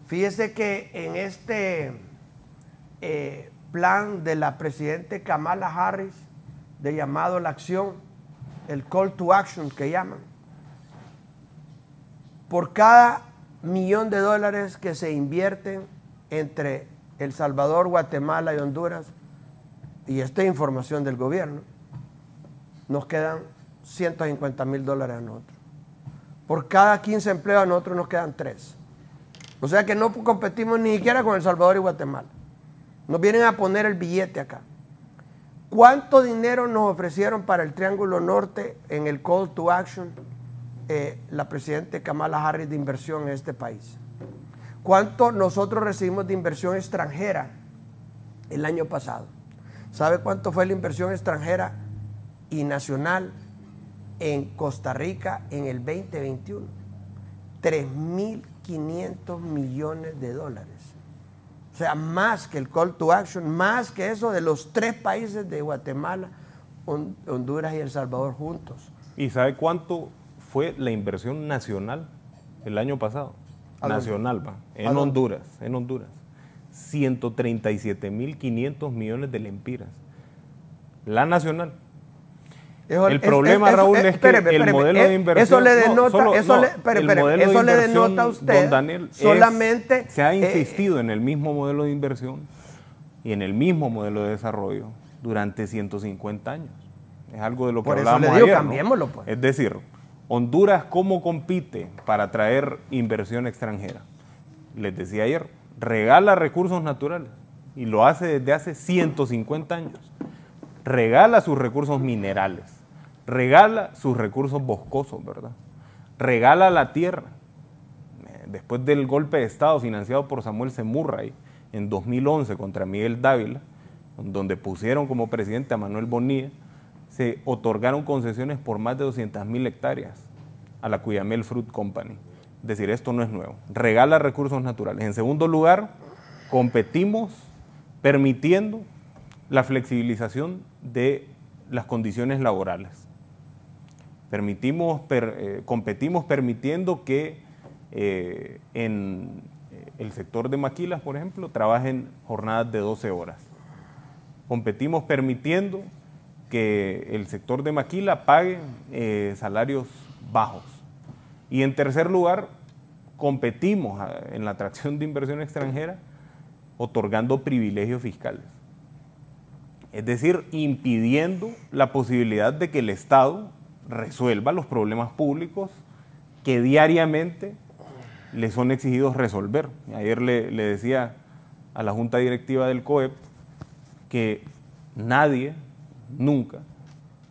Fíjese que en este plan de la presidenta Kamala Harris de llamado a la acción, el call to action que llaman, por cada $1.000.000 que se invierten entre El Salvador, Guatemala y Honduras, y esta es información del gobierno, nos quedan $150.000 a nosotros. Por cada 15 empleos a nosotros nos quedan 3. O sea que no competimos ni siquiera con El Salvador y Guatemala. Nos vienen a poner el billete acá. ¿Cuánto dinero nos ofrecieron para el Triángulo Norte en el Call to Action la presidenta Kamala Harris de inversión en este país? ¿Cuánto nosotros recibimos de inversión extranjera el año pasado? ¿Sabe cuánto fue la inversión extranjera y nacional en Costa Rica en el 2021? $3.500 millones. O sea, más que el call to action, más que eso de los 3 países de Guatemala, Honduras y El Salvador juntos. ¿Y sabe cuánto fue la inversión nacional el año pasado? Nacional, va. En Honduras. 137.500 millones de lempiras. La nacional. El problema, Raúl, es que el modelo de inversión... Eso le denota, eso le denota a usted, don Daniel, solamente... Se ha insistido en el mismo modelo de inversión y en el mismo modelo de desarrollo durante 150 años. Es algo de lo que hablábamos ayer, cambiémoslo, pues. Es decir, Honduras, ¿cómo compite para atraer inversión extranjera? Les decía ayer, regala recursos naturales y lo hace desde hace 150 años. Regala sus recursos minerales, regala sus recursos boscosos, ¿verdad? Regala la tierra. Después del golpe de Estado financiado por Samuel Semurray en 2011 contra Miguel Dávila, donde pusieron como presidente a Manuel Bonilla, se otorgaron concesiones por más de 200.000 hectáreas a la Cuyamel Fruit Company. Es decir, esto no es nuevo. Regala recursos naturales. En segundo lugar, competimos permitiendo la flexibilización de las condiciones laborales. Competimos permitiendo que en el sector de maquilas, por ejemplo, trabajen jornadas de 12 horas. Competimos permitiendo que el sector de maquila pague salarios bajos. Y en tercer lugar, competimos en la atracción de inversión extranjera otorgando privilegios fiscales. Es decir, impidiendo la posibilidad de que el Estado resuelva los problemas públicos que diariamente le son exigidos resolver. Ayer le decía a la Junta Directiva del COEP que nadie, nunca,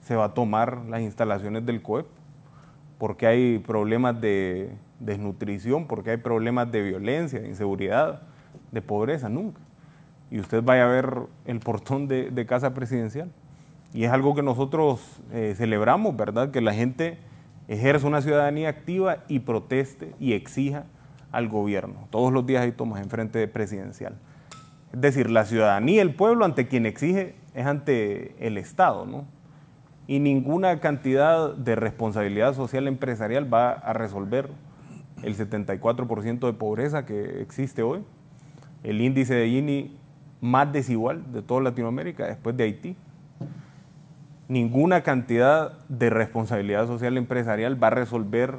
se va a tomar las instalaciones del COEP porque hay problemas de desnutrición, porque hay problemas de violencia, de inseguridad, de pobreza, nunca. Y usted vaya a ver el portón de Casa Presidencial. Y es algo que nosotros celebramos, ¿verdad? Que la gente ejerza una ciudadanía activa y proteste y exija al gobierno. Todos los días hay tomas en frente de Presidencial. Es decir, la ciudadanía, el pueblo, ante quien exige es ante el Estado, ¿no? Y ninguna cantidad de responsabilidad social empresarial va a resolver el 74% de pobreza que existe hoy, el índice de Gini más desigual de toda Latinoamérica después de Haití. Ninguna cantidad de responsabilidad social empresarial va a resolver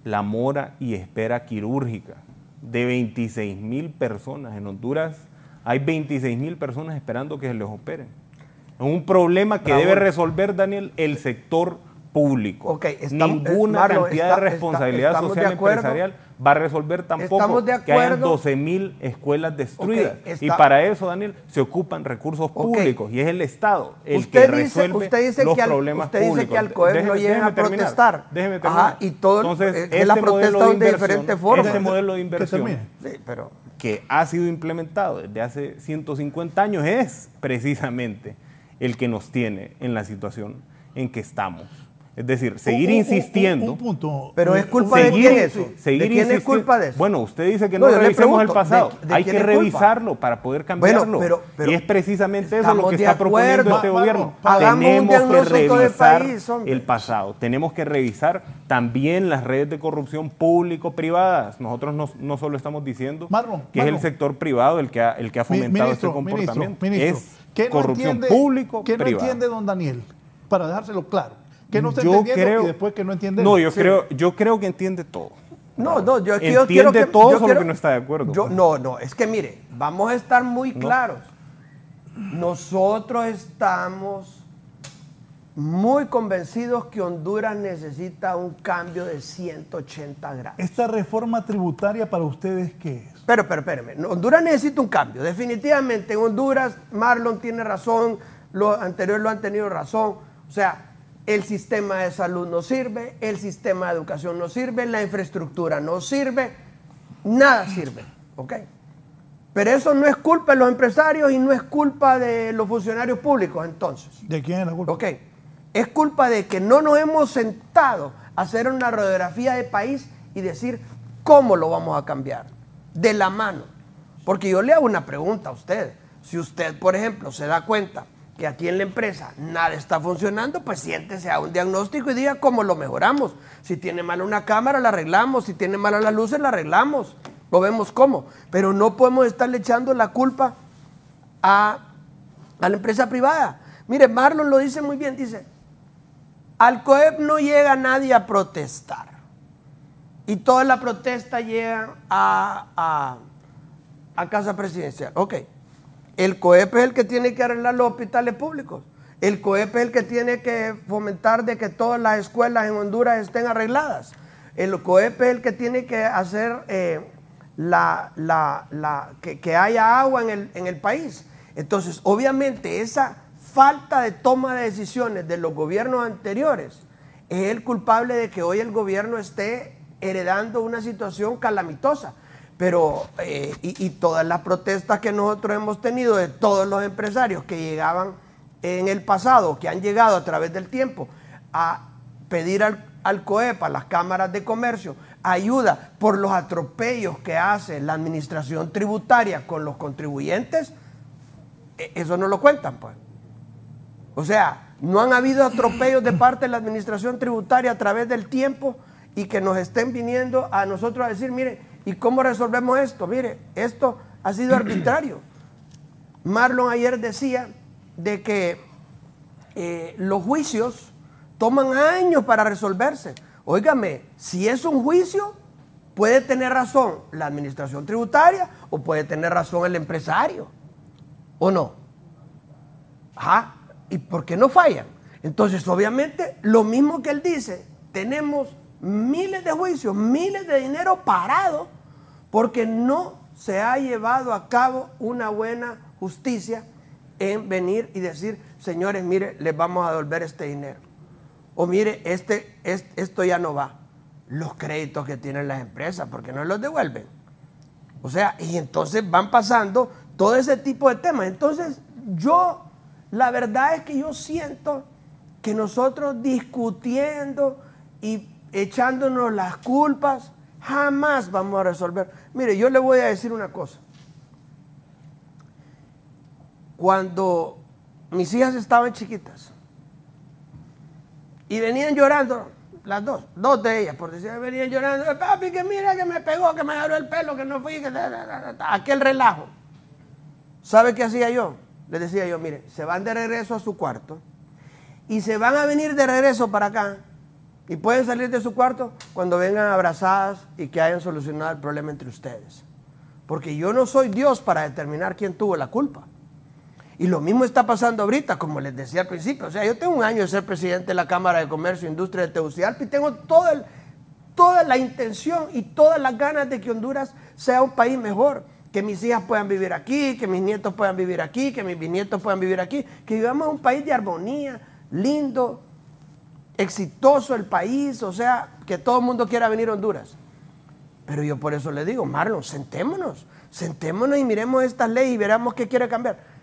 la mora y espera quirúrgica de 26.000 personas. En Honduras hay 26.000 personas esperando que se les operen. Es un problema que debe resolver, Daniel, el sector público. Ninguna cantidad de responsabilidad social empresarial va a resolver tampoco que hayan 12.000 escuelas destruidas. Y para eso, Daniel, se ocupan recursos públicos y es el Estado el que resuelve los problemas públicos. Usted dice que al COEP lo lleven a protestar. Déjeme terminar. Y todo. Entonces, es la protesta de diferentes formas. Este modelo de inversión que ha sido implementado desde hace 150 años es precisamente el que nos tiene en la situación en que estamos. Es decir, seguir insistiendo. Un punto. Pero es culpa de quién eso. ¿De quién es culpa de eso? Bueno, usted dice que no revisemos el pasado. Hay que revisarlo para poder cambiarlo. Y es precisamente eso lo que está proponiendo este gobierno. Tenemos que revisar el pasado. Tenemos que revisar también las redes de corrupción público-privadas. Nosotros no solo estamos diciendo que es el sector privado el que ha fomentado este comportamiento. Es corrupción público-privada. ¿Qué no entiende don Daniel? Para dejárselo claro. Que no está entendiendo y después que no entiende. No, yo creo que entiende todo. Yo quiero que todo, solo que no está de acuerdo. No, es que mire, vamos a estar muy claros. Nosotros estamos muy convencidos que Honduras necesita un cambio de 180 grados. ¿Esta reforma tributaria para ustedes qué es? Pero espérame, Honduras necesita un cambio. Definitivamente en Honduras, Marlon tiene razón, los anteriores lo han tenido razón. O sea, el sistema de salud no sirve, el sistema de educación no sirve, la infraestructura no sirve, nada sirve, ¿ok? Pero eso no es culpa de los empresarios y no es culpa de los funcionarios públicos, entonces. ¿De quién es la culpa? Ok, es culpa de que no nos hemos sentado a hacer una radiografía de país y decir cómo lo vamos a cambiar, de la mano. Porque yo le hago una pregunta a usted. Si usted, por ejemplo, se da cuenta que aquí en la empresa nada está funcionando, pues siéntese a un diagnóstico y diga cómo lo mejoramos. Si tiene mala una cámara, la arreglamos. Si tiene malas las luces, la arreglamos. Lo vemos cómo. Pero no podemos estarle echando la culpa a la empresa privada. Mire, Marlon lo dice muy bien, dice, Al COEP no llega nadie a protestar. Y toda la protesta llega a Casa Presidencial. Ok. El COEP es el que tiene que arreglar los hospitales públicos. El COEP es el que tiene que fomentar de que todas las escuelas en Honduras estén arregladas. El COEP es el que tiene que hacer que haya agua en el país. Entonces, obviamente, esa falta de toma de decisiones de los gobiernos anteriores es el culpable de que hoy el gobierno esté heredando una situación calamitosa. Pero, y todas las protestas que nosotros hemos tenido de todos los empresarios que llegaban en el pasado, que han llegado a través del tiempo a pedir al COEP, a las cámaras de comercio, ayuda por los atropellos que hace la administración tributaria con los contribuyentes, eso no lo cuentan, pues. O sea, no han habido atropellos de parte de la administración tributaria a través del tiempo y que nos estén viniendo a nosotros a decir, mire, ¿y cómo resolvemos esto? Mire, esto ha sido arbitrario. Marlon ayer decía de que los juicios toman años para resolverse. Óigame, si es un juicio, puede tener razón la administración tributaria o puede tener razón el empresario, ¿o no? Ajá, ¿y por qué no fallan? Entonces, obviamente, lo mismo que él dice, tenemos miles de juicios, miles de dinero parado porque no se ha llevado a cabo una buena justicia en venir y decir, señores, mire, les vamos a devolver este dinero. O mire, esto ya no va. Los créditos que tienen las empresas, ¿por qué no los devuelven? O sea, y entonces van pasando todo ese tipo de temas. Entonces, la verdad es que yo siento que nosotros discutiendo y echándonos las culpas, jamás vamos a resolver. Mire, yo le voy a decir una cosa. Cuando mis hijas estaban chiquitas y venían llorando, las dos de ellas, por decir, venían llorando, papi, que mira que me pegó, que me agarró el pelo, que no fui, que aquel relajo. ¿Sabe qué hacía yo? Les decía yo, mire, se van de regreso a su cuarto y se van a venir de regreso para acá y pueden salir de su cuarto cuando vengan abrazadas y que hayan solucionado el problema entre ustedes. Porque yo no soy Dios para determinar quién tuvo la culpa. Y lo mismo está pasando ahorita, como les decía al principio. O sea, yo tengo un año de ser presidente de la Cámara de Comercio e Industria de Tegucigalpa y tengo toda la intención y todas las ganas de que Honduras sea un país mejor. Que mis hijas puedan vivir aquí, que mis nietos puedan vivir aquí, que mis bisnietos puedan vivir aquí. Que vivamos en un país de armonía, lindo, exitoso el país. O sea, que todo el mundo quiera venir a Honduras. Pero yo por eso le digo, Marlon, sentémonos y miremos estas leyes y veremos qué quiere cambiar.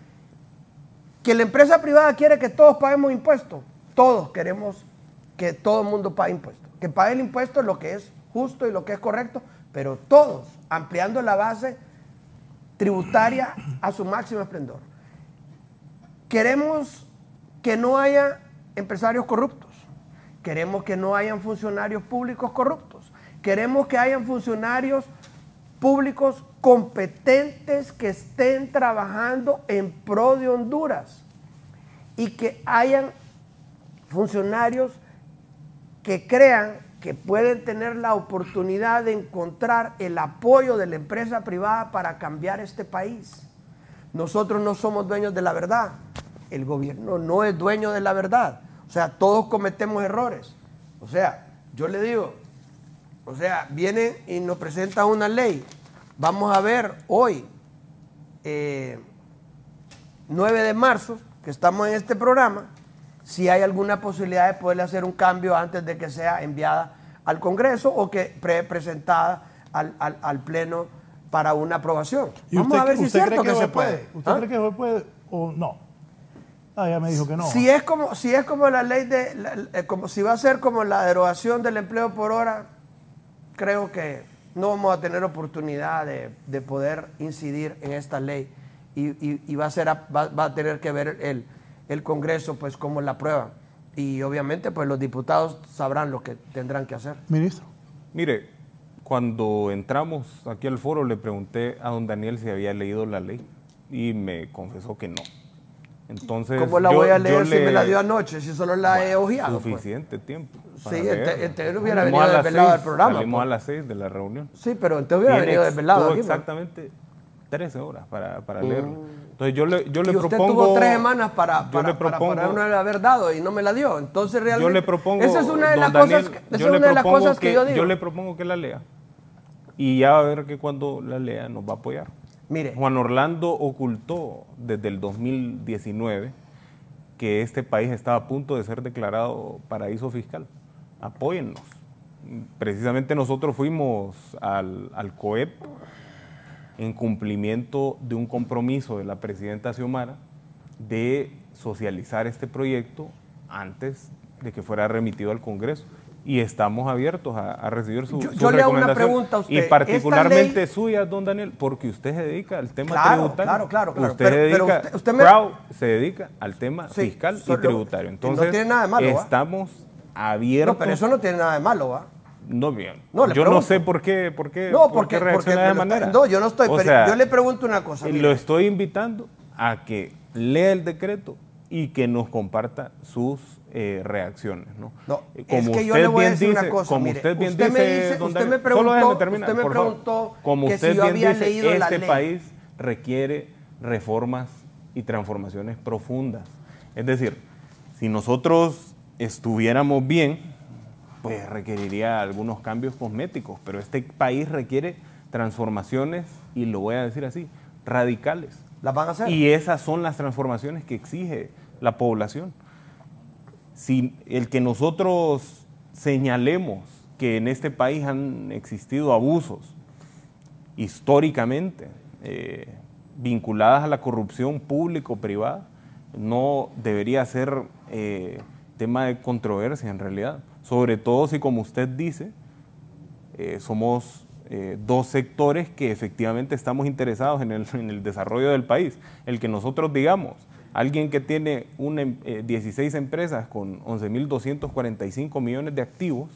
Que la empresa privada quiere que todos paguemos impuestos. Todos queremos que todo el mundo pague impuestos. Que pague el impuesto es lo que es justo y lo que es correcto, pero todos ampliando la base tributaria a su máximo esplendor. Queremos que no haya empresarios corruptos. Queremos que no hayan funcionarios públicos corruptos. Queremos que hayan funcionarios públicos competentes que estén trabajando en pro de Honduras y que hayan funcionarios que crean que pueden tener la oportunidad de encontrar el apoyo de la empresa privada para cambiar este país. Nosotros no somos dueños de la verdad, el gobierno no es dueño de la verdad, o sea, todos cometemos errores. O sea, yo le digo, o sea, vienen y nos presentan una ley. Vamos a ver hoy, 9 de marzo, que estamos en este programa, si hay alguna posibilidad de poderle hacer un cambio antes de que sea enviada al Congreso o que presentada al Pleno para una aprobación. Vamos a ver si es cierto que se puede. ¿Usted cree que se puede o no? Ah, ya me dijo que no. Si es como la ley si va a ser como la derogación del empleo por hora, creo que no vamos a tener oportunidad de poder incidir en esta ley y va a tener que ver el Congreso pues cómo la aprueba. Y obviamente pues los diputados sabrán lo que tendrán que hacer. Ministro. Mire, cuando entramos aquí al foro le pregunté a don Daniel si había leído la ley y me confesó que no. Entonces, ¿cómo la voy a leer si me la dio anoche, si solo la he ojeado? Suficiente tiempo. Sí, entonces hubiera venido desvelado del programa. Salimos a las 6 de la reunión. Sí, pero entonces hubiera venido desvelado aquí. Exactamente 13 horas para leerlo. Entonces yo le y usted propongo... tuvo 3 semanas para haber dado y no me la dio. Entonces realmente... Yo le propongo... Esa es una de las cosas que yo digo. Yo le propongo que la lea. Y ya va a ver que cuando la lea nos va a apoyar. Mire. Juan Orlando ocultó desde el 2019 que este país estaba a punto de ser declarado paraíso fiscal. Apóyennos. Precisamente nosotros fuimos al COEP en cumplimiento de un compromiso de la presidenta Xiomara de socializar este proyecto antes de que fuera remitido al Congreso. Y estamos abiertos a recibir su yo le hago una pregunta a usted. Y particularmente suya, don Daniel, porque usted se dedica al tema tributario. Claro. Usted se dedica al tema fiscal y tributario. Entonces, no tiene nada de malo, estamos abiertos. No, pero eso no tiene nada de malo, ¿va? No, bien. No, yo no sé por qué reacciona de esa manera. No, yo no estoy, pero yo le pregunto una cosa. Lo estoy invitando a que lea el decreto y que nos comparta sus reacciones, ¿no? No, es que yo le voy a decir una cosa. Como mire, usted bien dice, usted me preguntó como que usted si yo bien había dice, leído la ley. este país requiere reformas y transformaciones profundas. Es decir, si nosotros estuviéramos bien, pues requeriría algunos cambios cosméticos, pero este país requiere transformaciones, y lo voy a decir así, radicales. ¿Las van a hacer? Y esas son las transformaciones que exige la población. Si el que nosotros señalemos que en este país han existido abusos históricamente vinculadas a la corrupción público-privada, no debería ser tema de controversia en realidad. Sobre todo si, como usted dice, somos dos sectores que efectivamente estamos interesados en el desarrollo del país. El que nosotros digamos, alguien que tiene 16 empresas con 11.245 millones de activos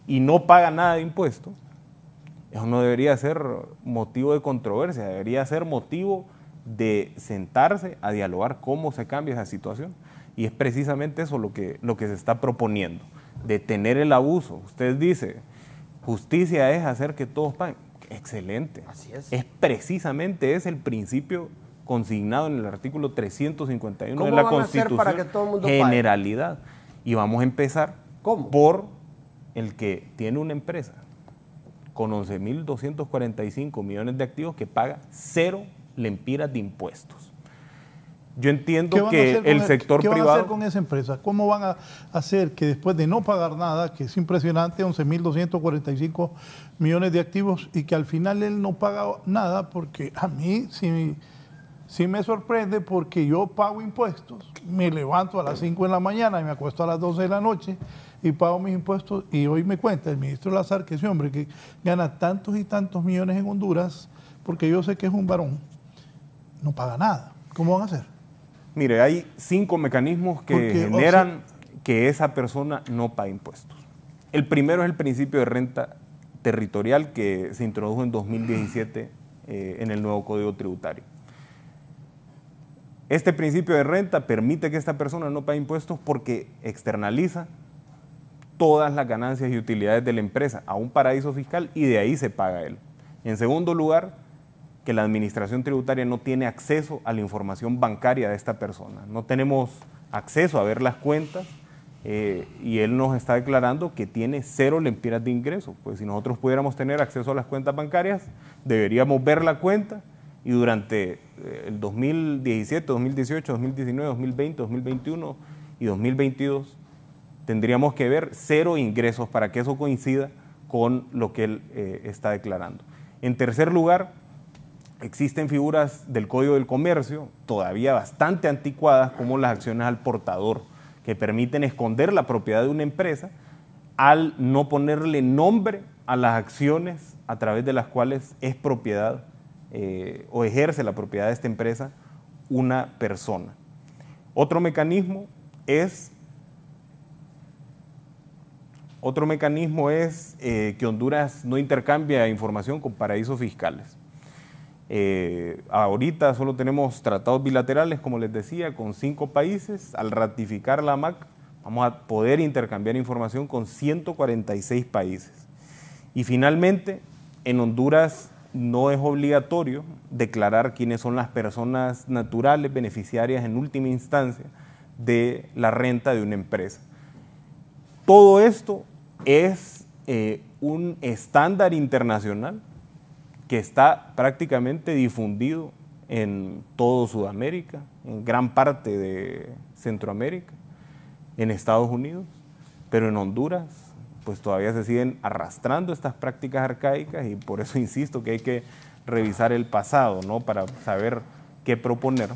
y no paga nada de impuestos, eso no debería ser motivo de controversia, debería ser motivo de sentarse a dialogar cómo se cambia esa situación. Y es precisamente eso lo que se está proponiendo, detener el abuso. Usted dice, justicia es hacer que todos paguen. Excelente. Así es. Precisamente es el principio consignado en el artículo 351 de ¿Cómo la van a hacer Constitución, para que todo el mundo pague? generalidad. Y vamos a empezar por el que tiene una empresa con 11.245 millones de activos que paga 0 lempiras de impuestos. Yo entiendo que el sector privado... ¿Qué van a hacer con esa empresa? ¿Cómo van a hacer que después de no pagar nada, que es impresionante, 11.245 millones de activos, y que al final él no paga nada? Porque a mí sí me sorprende, porque yo pago impuestos, me levanto a las 5 de la mañana y me acuesto a las 12 de la noche y pago mis impuestos, y hoy me cuenta el ministro Lazar que ese hombre que gana tantos y tantos millones en Honduras, porque yo sé que es un varón, no paga nada. ¿Cómo van a hacer? Mire, hay 5 mecanismos que generan que esa persona no pague impuestos. El primero es el principio de renta territorial que se introdujo en 2017 en el nuevo Código Tributario. Este principio de renta permite que esta persona no pague impuestos porque externaliza todas las ganancias y utilidades de la empresa a un paraíso fiscal y de ahí se paga él. En segundo lugar, que la administración tributaria no tiene acceso a la información bancaria de esta persona. No tenemos acceso a ver las cuentas y él nos está declarando que tiene 0 lempiras de ingresos. Pues si nosotros pudiéramos tener acceso a las cuentas bancarias, deberíamos ver la cuenta y durante el 2017, 2018, 2019, 2020, 2021 y 2022 tendríamos que ver 0 ingresos para que eso coincida con lo que él está declarando. En tercer lugar, existen figuras del Código del Comercio, todavía bastante anticuadas, como las acciones al portador, que permiten esconder la propiedad de una empresa al no ponerle nombre a las acciones a través de las cuales es propiedad o ejerce la propiedad de esta empresa una persona. Otro mecanismo es que Honduras no intercambia información con paraísos fiscales. Ahorita solo tenemos tratados bilaterales, como les decía, con 5 países. Al ratificar la AMAC, vamos a poder intercambiar información con 146 países. Y finalmente, en Honduras no es obligatorio declarar quiénes son las personas naturales beneficiarias en última instancia de la renta de una empresa. Todo esto es un estándar internacional que está prácticamente difundido en todo Sudamérica, en gran parte de Centroamérica, en Estados Unidos, pero en Honduras pues todavía se siguen arrastrando estas prácticas arcaicas y por eso insisto que hay que revisar el pasado, ¿no? Para saber qué proponer.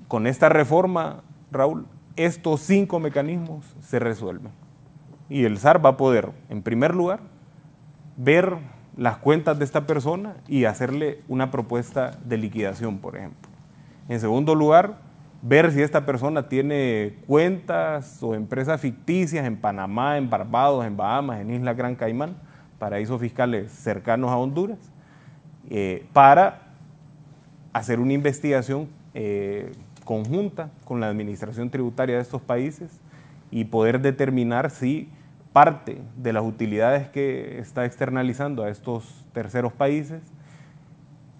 Con esta reforma, Raúl, estos 5 mecanismos se resuelven. Y el SAR va a poder, en primer lugar, ver las cuentas de esta persona y hacerle una propuesta de liquidación, por ejemplo. En segundo lugar, ver si esta persona tiene cuentas o empresas ficticias en Panamá, en Barbados, en Bahamas, en Isla Gran Caimán, paraísos fiscales cercanos a Honduras, para hacer una investigación conjunta con la administración tributaria de estos países y poder determinar si parte de las utilidades que está externalizando a estos terceros países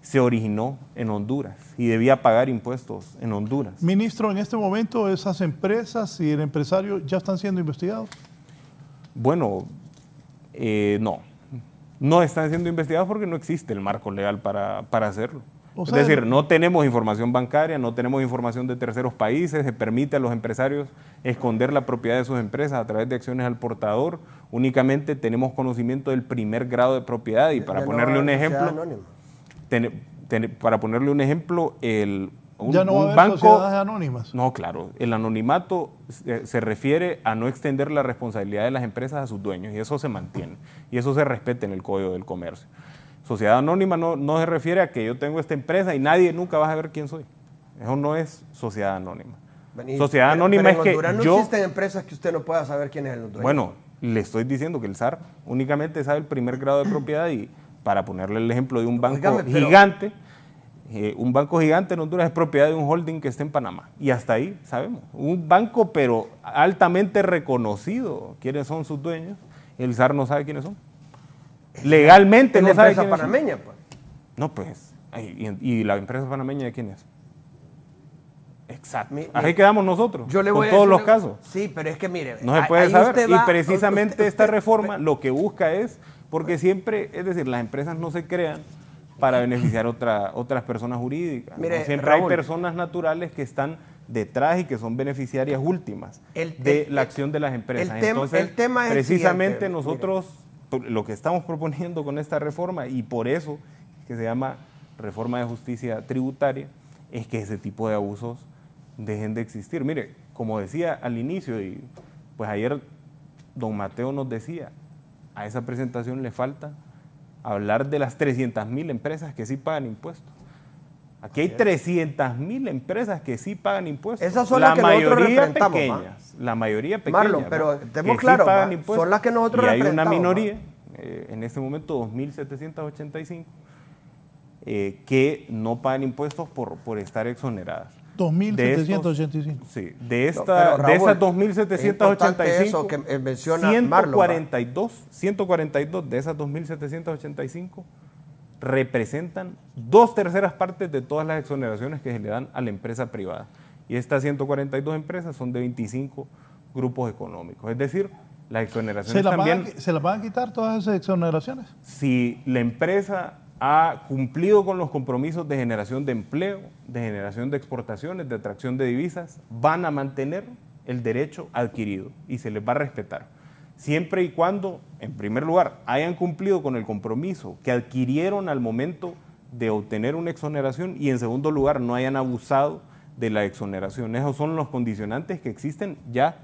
se originó en Honduras y debía pagar impuestos en Honduras. Ministro, en este momento esas empresas y el empresario ya están siendo investigados. Bueno, no están siendo investigados porque no existe el marco legal para hacerlo. Es decir, no tenemos información bancaria, no tenemos información de terceros países, se permite a los empresarios esconder la propiedad de sus empresas a través de acciones al portador, únicamente tenemos conocimiento del primer grado de propiedad y para ponerle un ejemplo, ya no va a haber banco, sociedades anónimas. No, claro, el anonimato se refiere a no extender la responsabilidad de las empresas a sus dueños y eso se mantiene y eso se respeta en el Código del Comercio. Sociedad anónima no se refiere a que yo tengo esta empresa y nadie nunca va a saber quién soy. Eso no es sociedad anónima. Sociedad anónima es que no existen empresas que usted no pueda saber quién es el dueño. Bueno, le estoy diciendo que el SAR únicamente sabe el primer grado de propiedad y para ponerle el ejemplo de un banco gigante, un banco gigante en Honduras es propiedad de un holding que está en Panamá. Y hasta ahí sabemos. Un banco pero altamente reconocido quiénes son sus dueños, el SAR no sabe quiénes son. Legalmente no sabe quién es. ¿La empresa panameña? Pues? No, pues. ¿Y la empresa panameña de quién es? Exacto. Así quedamos nosotros, con todos los casos. Sí, pero es que mire. No se puede saber. Y precisamente esta reforma lo que busca es, porque siempre, es decir, las empresas no se crean para beneficiar otras personas jurídicas. Mire, ¿no? Siempre hay personas naturales que están detrás y que son beneficiarias últimas de la acción de las empresas. Entonces, el tema es precisamente siguiente, nosotros... Lo que estamos proponiendo con esta reforma, y por eso que se llama reforma de justicia tributaria, es que ese tipo de abusos dejen de existir. Mire, como decía al inicio, y pues ayer don Mateo nos decía, a esa presentación le falta hablar de las 300.000 empresas que sí pagan impuestos. Aquí hay 300.000 empresas que sí pagan impuestos. Esas son las que nosotros representamos. La mayoría pequeñas. Marlon, pero estemos claros, son las que nosotros representamos. Y hay una minoría, en este momento 2.785, que no pagan impuestos por estar exoneradas. 2.785. Sí, de esas 2.785, que menciona Marlon, 142 de esas 2.785 representan 2/3 partes de todas las exoneraciones que se le dan a la empresa privada. Y estas 142 empresas son de 25 grupos económicos. Es decir, las exoneraciones ¿Se las van a quitar todas esas exoneraciones? Si la empresa ha cumplido con los compromisos de generación de empleo, de generación de exportaciones, de atracción de divisas, van a mantener el derecho adquirido y se les va a respetar. Siempre y cuando, en primer lugar, hayan cumplido con el compromiso que adquirieron al momento de obtener una exoneración y en segundo lugar no hayan abusado de la exoneración. Esos son los condicionantes que existen ya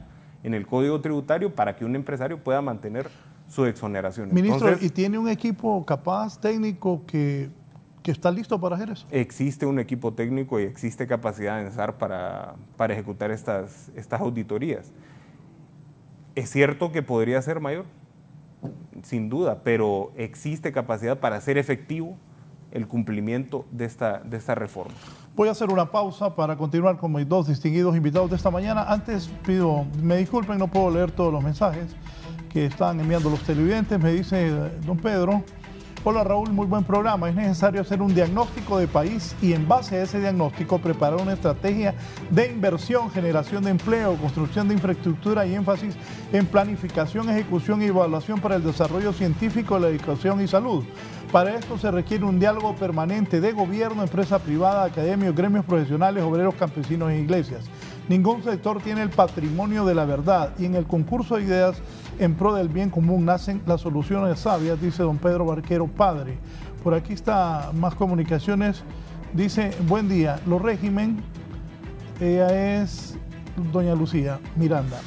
en el Código Tributario para que un empresario pueda mantener su exoneración. Ministro, Entonces, ¿y tiene un equipo capaz, técnico, que está listo para hacer eso? Existe un equipo técnico y existe capacidad en SAR para ejecutar estas auditorías. Es cierto que podría ser mayor, sin duda, pero existe capacidad para ser efectivo el cumplimiento de esta reforma. Voy a hacer una pausa para continuar con mis dos distinguidos invitados de esta mañana. Antes me disculpen, no puedo leer todos los mensajes que están enviando los televidentes. Me dice don Pedro: hola Raúl, muy buen programa. Es necesario hacer un diagnóstico de país y en base a ese diagnóstico preparar una estrategia de inversión, generación de empleo, construcción de infraestructura y énfasis en planificación, ejecución y evaluación para el desarrollo científico, la educación y salud. Para esto se requiere un diálogo permanente de gobierno, empresa privada, academias, gremios profesionales, obreros, campesinos e iglesias. Ningún sector tiene el patrimonio de la verdad y en el concurso de ideas en pro del bien común nacen las soluciones sabias, dice don Pedro Barquero, padre. Por aquí está más comunicaciones. Dice: buen día, los régimen, ella es doña Lucía Miranda.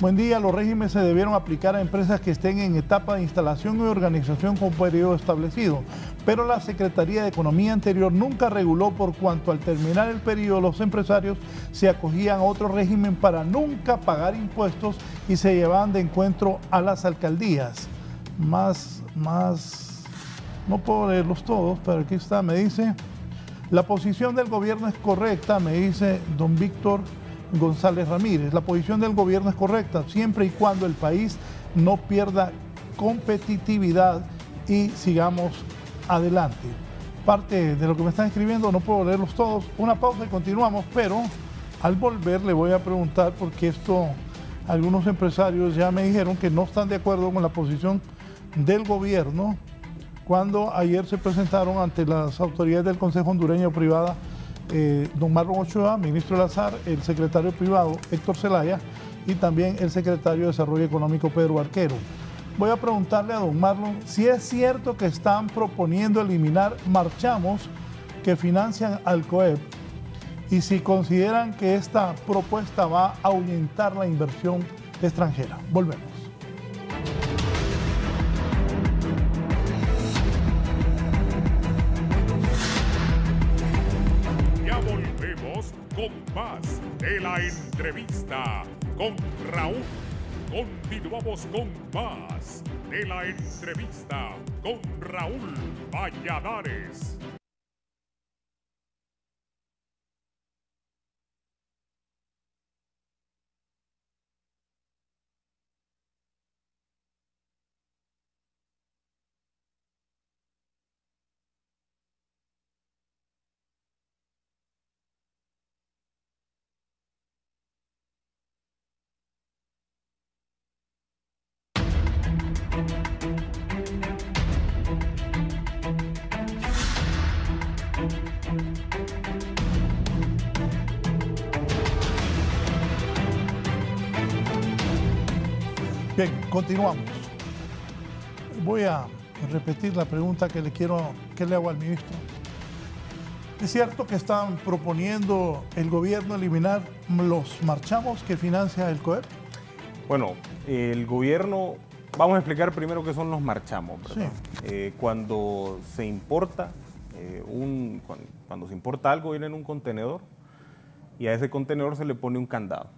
Buen día, los regímenes se debieron aplicar a empresas que estén en etapa de instalación y organización con periodo establecido, pero la Secretaría de Economía anterior nunca reguló, por cuanto al terminar el periodo los empresarios se acogían a otro régimen para nunca pagar impuestos y se llevaban de encuentro a las alcaldías. No puedo leerlos todos, pero aquí está, me dice: la posición del gobierno es correcta, me dice don Víctor González Ramírez. La posición del gobierno es correcta siempre y cuando el país no pierda competitividad y sigamos adelante. Parte de lo que me están escribiendo, no puedo leerlos todos. Una pausa y continuamos, pero al volver le voy a preguntar, porque algunos empresarios ya me dijeron que no están de acuerdo con la posición del gobierno cuando ayer se presentaron ante las autoridades del Consejo Hondureño Privada don Marlon Ochoa, ministro Lazar, el secretario privado Héctor Zelaya y también el secretario de Desarrollo Económico Pedro Barquero. Voy a preguntarle a don Marlon si es cierto que están proponiendo eliminar marchamos que financian al COEP y si consideran que esta propuesta va a ahuyentar la inversión extranjera. Volvemos. Con más de la entrevista con Raúl. Continuamos con más de la entrevista con Raúl Valladares. Bien, continuamos. Voy a repetir la pregunta que le hago al ministro. ¿Es cierto que están proponiendo el gobierno eliminar los marchamos que financia el COEP? Bueno, el gobierno, vamos a explicar primero qué son los marchamos, ¿verdad? Sí. Cuando se importa cuando se importa algo, viene en un contenedor y a ese contenedor se le pone un candado.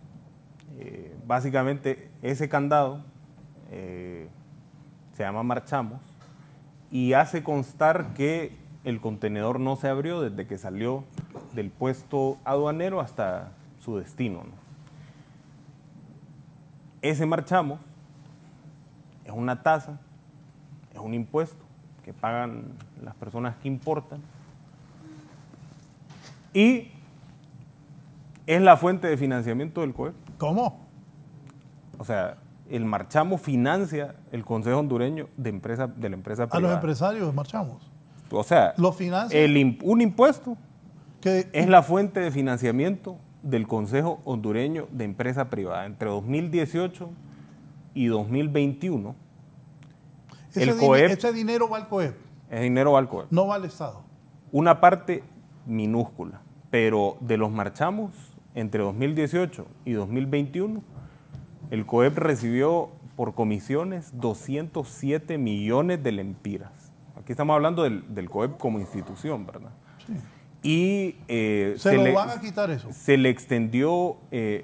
Básicamente ese candado se llama marchamos y hace constar que el contenedor no se abrió desde que salió del puesto aduanero hasta su destino, ¿no? Ese marchamo es una tasa, es un impuesto que pagan las personas que importan y es la fuente de financiamiento del COEP. ¿Cómo? O sea, el marchamo financia el Consejo Hondureño de la empresa privada. A los empresarios marchamos. O sea, ¿lo financia? Un impuesto que es la fuente de financiamiento del Consejo Hondureño de Empresa Privada. Entre 2018 y 2021, ese dinero va al COEP. Ese dinero va al COEP. No va al Estado. Una parte minúscula, pero de los marchamos, entre 2018 y 2021, el COEP recibió por comisiones 207 millones de lempiras. Aquí estamos hablando del COEP como institución, ¿verdad? Sí. Y ¿Se lo van a quitar eso? Se le extendió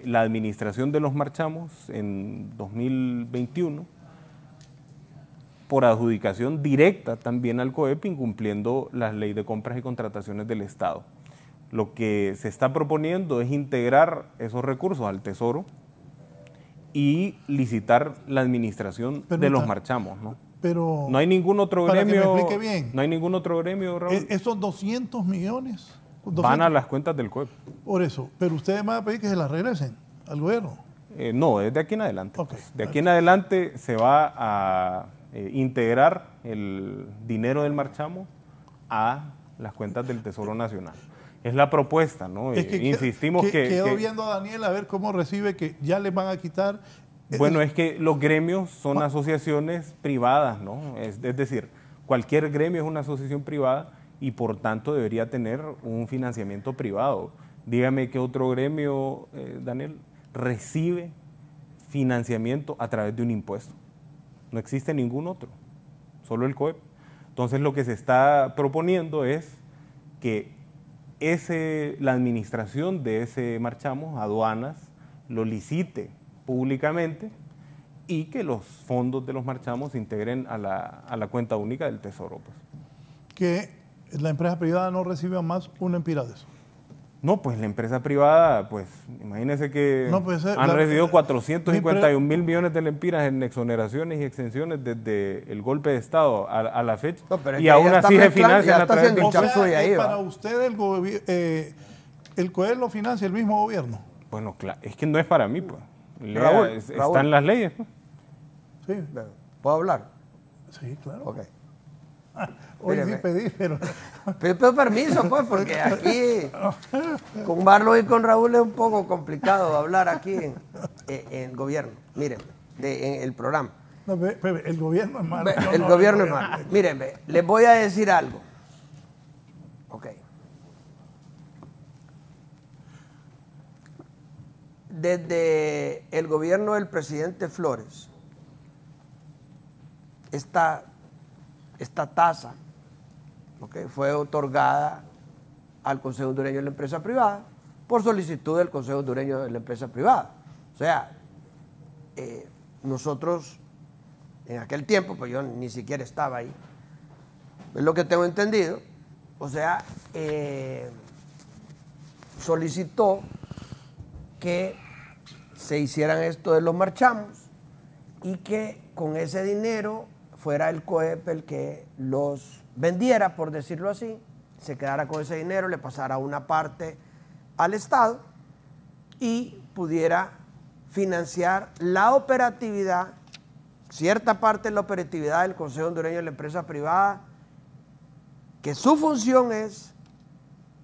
la administración de los marchamos en 2021 por adjudicación directa también al COEP, incumpliendo la ley de compras y contrataciones del Estado. Lo que se está proponiendo es integrar esos recursos al Tesoro y licitar la administración de los marchamos, ¿no? Pero no hay ningún otro para gremio. que me explique bien, no hay ningún otro gremio, Raúl. Esos 200 millones 200, van a las cuentas del COEP. Por eso, pero ustedes van a pedir que se las regresen al gobierno. No, es de aquí en adelante. Okay. De aquí en adelante se va a integrar el dinero del marchamo a las cuentas del Tesoro Nacional. Es la propuesta, ¿no? Es que insistimos que... Quedó viendo a Daniel a ver cómo recibe que ya le van a quitar... Bueno, es que los gremios son asociaciones privadas, ¿no? Es decir, cualquier gremio es una asociación privada y por tanto debería tener un financiamiento privado. Dígame qué otro gremio, Daniel, recibe financiamiento a través de un impuesto. No existe ningún otro, solo el COEP. Entonces lo que se está proponiendo es que la administración de ese marchamo, aduanas, lo licite públicamente y que los fondos de los marchamos se integren a la cuenta única del Tesoro. Pues. Que la empresa privada no reciba más un empira de eso. No, pues la empresa privada, pues imagínense que no puede ser, han recibido 451 mil millones de lempiras en exoneraciones y exenciones desde el golpe de Estado a la fecha. No, y aún así se financian a través de... O sea, para usted el COEP lo financia el mismo gobierno. Bueno, claro, es que no es para mí, pues. Raúl, está en las leyes. Pues. Sí. ¿Puedo hablar? Sí, claro. Ok. Hoy sí pedí, pero... Pido permiso, pues, porque aquí con Marlon y con Raúl es un poco complicado hablar aquí en gobierno. Miren, en el programa. No, el gobierno es malo. El gobierno es malo. Miren, les voy a decir algo. Ok. Desde el gobierno del presidente Flores, esta tasa fue otorgada al Consejo Hondureño de la Empresa Privada por solicitud del Consejo Hondureño de la Empresa Privada. O sea, nosotros en aquel tiempo, pues yo ni siquiera estaba ahí, es lo que tengo entendido, o sea, solicitó que se hicieran esto de los marchamos y que con ese dinero fuera el COEP el que los vendiera, por decirlo así, se quedara con ese dinero, le pasara una parte al Estado y pudiera financiar la operatividad, cierta parte de la operatividad del Consejo Hondureño de la Empresa Privada, que su función es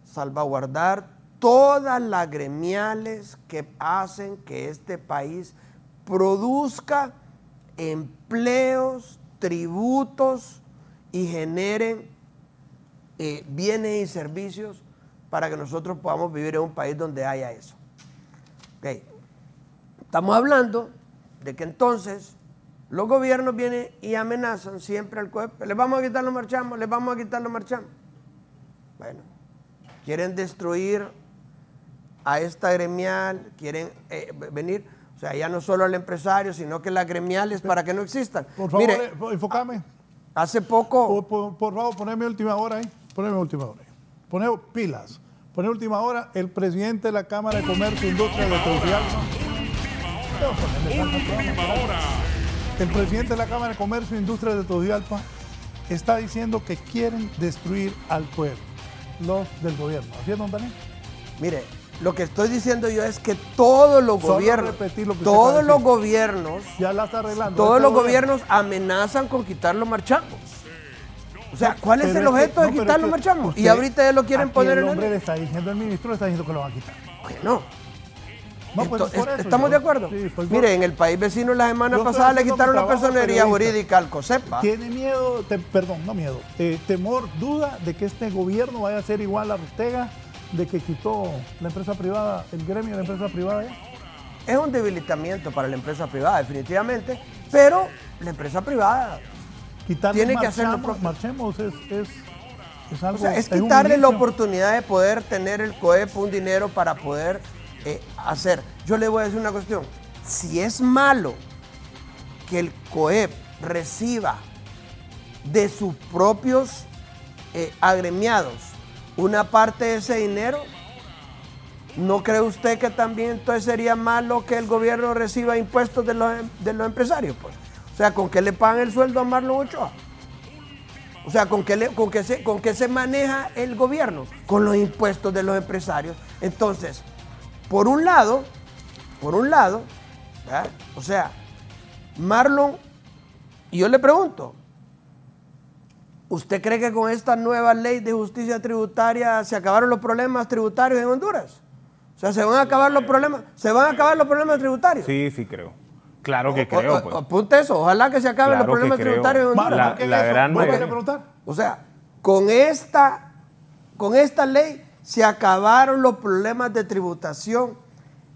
salvaguardar todas las gremiales que hacen que este país produzca empleos, tributos y generen bienes y servicios para que nosotros podamos vivir en un país donde haya eso. Okay. Estamos hablando de que entonces los gobiernos vienen y amenazan siempre al COEP, les vamos a quitar los marchamos, les vamos a quitar los marchamos. Bueno, quieren destruir a esta gremial, quieren venir, o sea, ya no solo al empresario, sino que las gremiales para que no existan. Por favor, mire, enfócame. Hace poco... Por favor, poneme última hora ahí. Poneme última hora ahí. Poneme pilas. Poneme última hora. El presidente de la Cámara de Comercio e Industria de Tegucigalpa. El presidente de la Cámara de Comercio e Industria de Tegucigalpa está diciendo que quieren destruir al pueblo, los del gobierno. ¿Así es, don Daniel? Mire, lo que estoy diciendo yo es que todos los gobiernos, todos los gobiernos, ya la está arreglando. Todos los gobiernos amenazan con quitar los marchamos. O sea, ¿cuál es el objeto de quitar los marchamos? Y ahorita ya lo quieren poner en el hombre le está diciendo, el ministro le está diciendo que lo va a quitar. No. Pues ¿Estamos de acuerdo? Sí, pues mire, en el país vecino la semana pasada le quitaron la personería jurídica al COSEPA. ¿Tiene miedo, temor, duda de que este gobierno vaya a ser igual a Ortega, de que quitó la empresa privada, el gremio de la empresa privada? Es un debilitamiento para la empresa privada, definitivamente, pero la empresa privada tiene que hacerlo. Marchemos es algo... O sea, es quitarle la oportunidad de poder tener el COEP un dinero para poder hacer. Yo le voy a decir una cuestión. Si es malo que el COEP reciba de sus propios agremiados una parte de ese dinero, ¿no cree usted que también entonces sería malo que el gobierno reciba impuestos de los empresarios? Pues? O sea, ¿con qué le pagan el sueldo a Marlon Ochoa? O sea, ¿con qué se maneja el gobierno? Con los impuestos de los empresarios. Entonces, por un lado, ¿verdad? O sea, Marlon, y yo le pregunto, ¿usted cree que con esta nueva ley de justicia tributaria se acabaron los problemas tributarios en Honduras? O sea, ¿se van a acabar los problemas tributarios? Sí, sí creo. Claro que creo. Pues. Apunte eso, ojalá que se acaben los problemas tributarios en Honduras. La gran mayoría. O sea, con esta ley se acabaron los problemas de tributación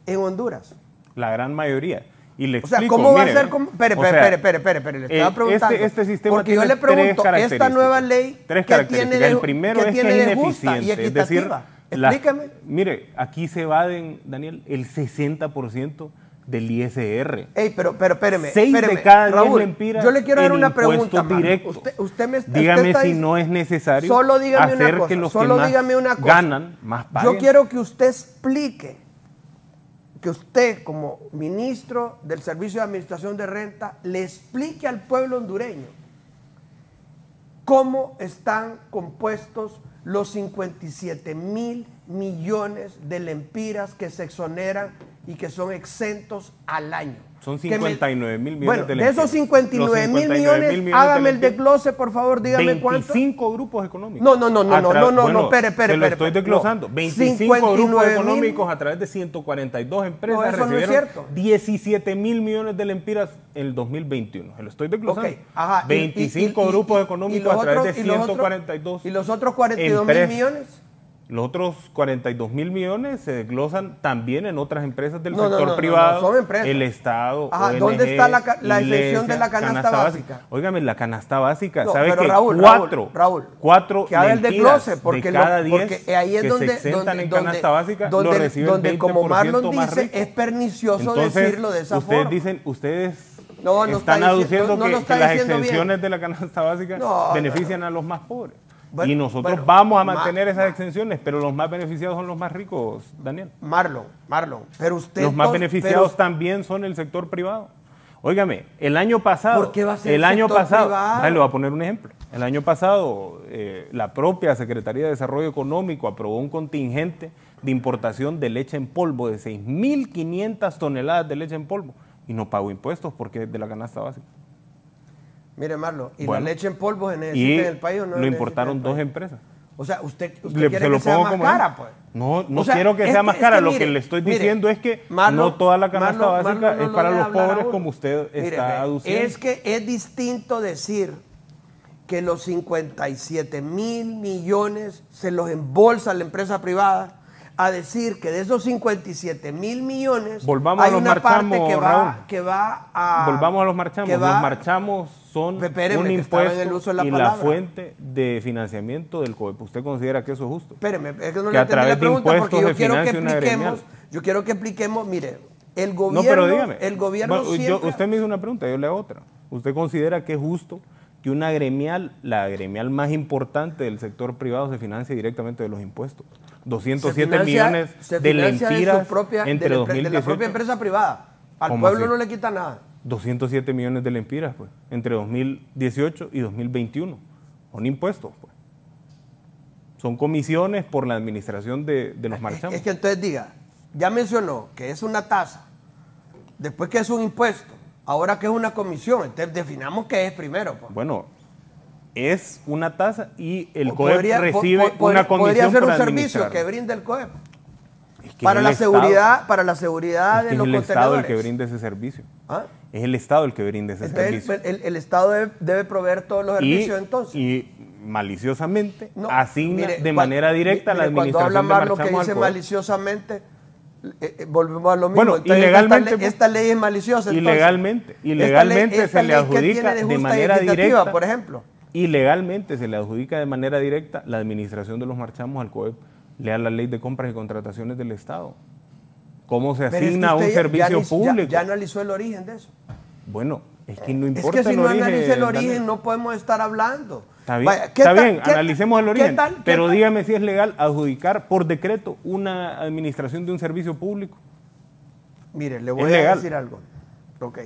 en Honduras. La gran mayoría. Y le explico, o sea, ¿cómo va mire, a ser? Espere, le estaba preguntando. Este sistema porque yo le pregunto, esta nueva ley, ¿qué tiene de, el primero es que es ineficiente, es decir, explícame. Mire, aquí se evaden, Daniel, el 60% del ISR. Ey, pero espéreme. 6 de cada 10 Raúl, lempiras yo le quiero dar una pregunta, directos. Dígame usted si no es necesario solo dígame hacer una cosa, que los solo que dígame más una cosa. ganan más paguen. Yo quiero que usted explique, que usted como ministro del Servicio de Administración de Renta le explique al pueblo hondureño cómo están compuestos los 57,000 millones de lempiras que se exoneran y que son exentos al año. Son 59,000 millones bueno, de lempiras. De esos 59,000 millones, hágame el desglose, por favor, dígame cuánto. 25 grupos económicos. No, espere. Se lo estoy desglosando. 25 grupos económicos a través de 142 empresas eso recibieron no es cierto. 17,000 millones de lempiras en el 2021. Se lo estoy desglosando. Okay, ajá. 25 grupos económicos a través de 142 ¿Y los otros 42,000 millones? Los otros 42,000 millones se desglosan también en otras empresas del sector privado, son empresas. El Estado, Ajá, ONG, ¿dónde está la iglesia, exención de la canasta básica? Óigame, la canasta básica, No, ¿sabe pero que Raúl, cuatro que haga el desglose, porque de cada 10 porque ahí es que donde, se exentan en canasta básica, donde, lo reciben donde 20% como Marlon más dice, rico. es pernicioso Entonces, decirlo de esa forma. Ustedes no están está aduciendo no lo que está las diciendo exenciones bien. de la canasta básica benefician a los más pobres. Bueno, y nosotros vamos a mantener esas exenciones, pero los más beneficiados son los más ricos, Daniel. Marlon, pero usted... Los más beneficiados también son el sector privado. Óigame, el año pasado... ¿Por qué va a ser el año sector pasado, privado? Le voy a poner un ejemplo. El año pasado, la propia Secretaría de Desarrollo Económico aprobó un contingente de importación de leche en polvo de 6,500 toneladas de leche en polvo y no pagó impuestos porque es de la canasta básica. Mire, Marlon, ¿y bueno, la leche en polvo se necesita en el país o no? Lo importaron 2 empresas. O sea, ¿usted quiere que sea más cara, pues? No o sea, quiero que sea más cara. Lo mire, que le estoy diciendo es que Marlon, no toda la canasta básica Marlon es para los pobres Raúl. como usted está aduciendo. Es que es distinto decir que los 57,000 millones se los embolsa la empresa privada a decir que de esos 57,000 millones hay una parte que va a... Volvamos a los marchamos. Los marchamos son un impuesto y la fuente de financiamiento del COEP. ¿Usted considera que eso es justo? Espéreme, es que no le entendí la pregunta porque yo quiero que expliquemos, mire, el gobierno... No, pero dígame. El gobierno siempre... Usted me hizo una pregunta, yo le hago otra. ¿Usted considera que es justo que una gremial, la gremial más importante del sector privado, se financie directamente de los impuestos? 207 millones de lempiras entre 2018. De la propia empresa privada. Al pueblo no le quita nada. 207 millones de lempiras, pues, entre 2018 y 2021. Son impuestos, pues. Son comisiones por la administración de los marchamos. Es que entonces diga, ya mencionó que es una tasa, después que es un impuesto, ahora que es una comisión, entonces definamos qué es primero, pues. Bueno, es una tasa y el COEP recibe una comisión. Podría ser un para servicio que brinda el COEP. Es que para la seguridad de los contenedores. Es el Estado el que brinda ese servicio. ¿Ah? Es el Estado el que brinda ese servicio. El Estado debe proveer todos los servicios entonces. Y maliciosamente asigna de manera directa a la administración cuando habla de lo que dice maliciosamente, volvemos a lo mismo. Bueno, entonces, ilegalmente, esta ley es maliciosa. Ilegalmente se le adjudica de manera directa, por ejemplo. Ilegalmente se le adjudica de manera directa la administración de los marchamos al COEP. Lea la ley de compras y contrataciones del Estado. ¿Cómo se asigna un servicio público? ¿Ya analizó el origen de eso? Bueno, Es que no Es importa que si el no origen, analiza el Daniel. origen no podemos estar hablando. Está bien, Vaya, está bien, analicemos el origen, ¿qué pero tal? dígame si es legal adjudicar por decreto una administración de un servicio público. Mire, le Es voy a legal. decir algo. Ok.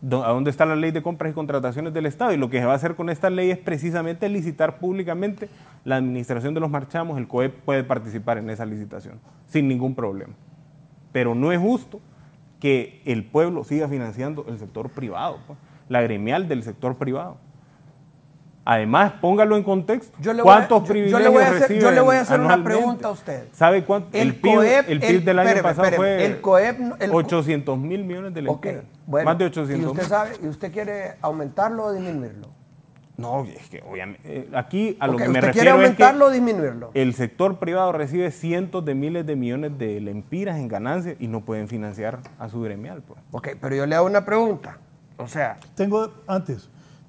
¿A dónde está la ley de compras y contrataciones del Estado? Y lo que se va a hacer con esta ley es precisamente licitar públicamente la administración de los marchamos. El COEP puede participar en esa licitación sin ningún problema. Pero no es justo que el pueblo siga financiando el sector privado, pues, la gremial del sector privado. Además, póngalo en contexto. ¿Cuántos privilegios reciben yo le voy a hacer una anualmente? pregunta a usted. ¿Sabe cuánto? El PIB del año pasado fue el COEP, 800 mil millones de lempiras. Okay, bueno, más de 800 ¿y usted sabe, y usted quiere aumentarlo o disminuirlo? No, es que obviamente, aquí a lo Okay, que me ¿usted quiere refiero es aumentarlo o que disminuirlo? el sector privado recibe cientos de miles de millones de lempiras en ganancias y no pueden financiar a su gremial, pues. Ok, pero yo le hago una pregunta. O sea,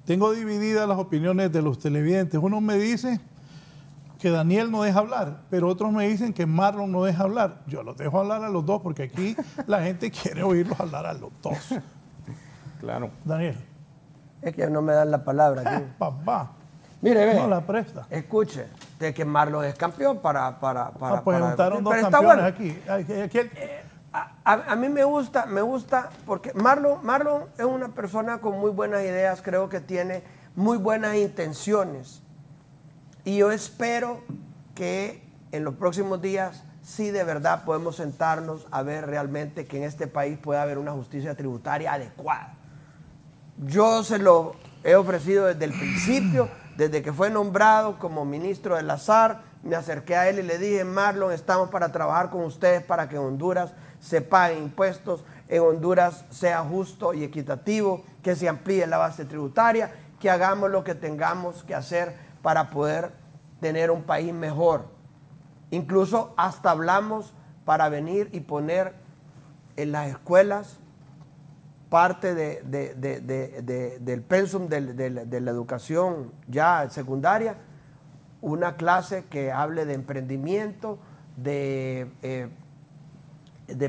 Tengo divididas las opiniones de los televidentes. Uno me dice que Daniel no deja hablar, pero otros me dicen que Marlon no deja hablar. Yo los dejo hablar a los dos porque aquí la gente quiere oírlos hablar a los dos. Claro. Daniel. es que no me dan la palabra aquí. Papá. Mire, ve. No la presta. Escuche, de que Marlon es campeón para pues juntaron dos pero está campeones bueno. aquí. A mí me gusta porque Marlon es una persona con muy buenas ideas, creo que tiene muy buenas intenciones. Y yo espero que en los próximos días sí de verdad podemos sentarnos a ver realmente que en este país pueda haber una justicia tributaria adecuada. Yo se lo he ofrecido desde el principio, desde que fue nombrado como ministro de la SAR, me acerqué a él y le dije, Marlon, estamos para trabajar con ustedes para que en Honduras se paguen impuestos, en Honduras sea justo y equitativo, que se amplíe la base tributaria, que hagamos lo que tengamos que hacer para poder tener un país mejor. Incluso hasta hablamos para venir y poner en las escuelas parte del pensum de la educación ya secundaria, una clase que hable de emprendimiento, de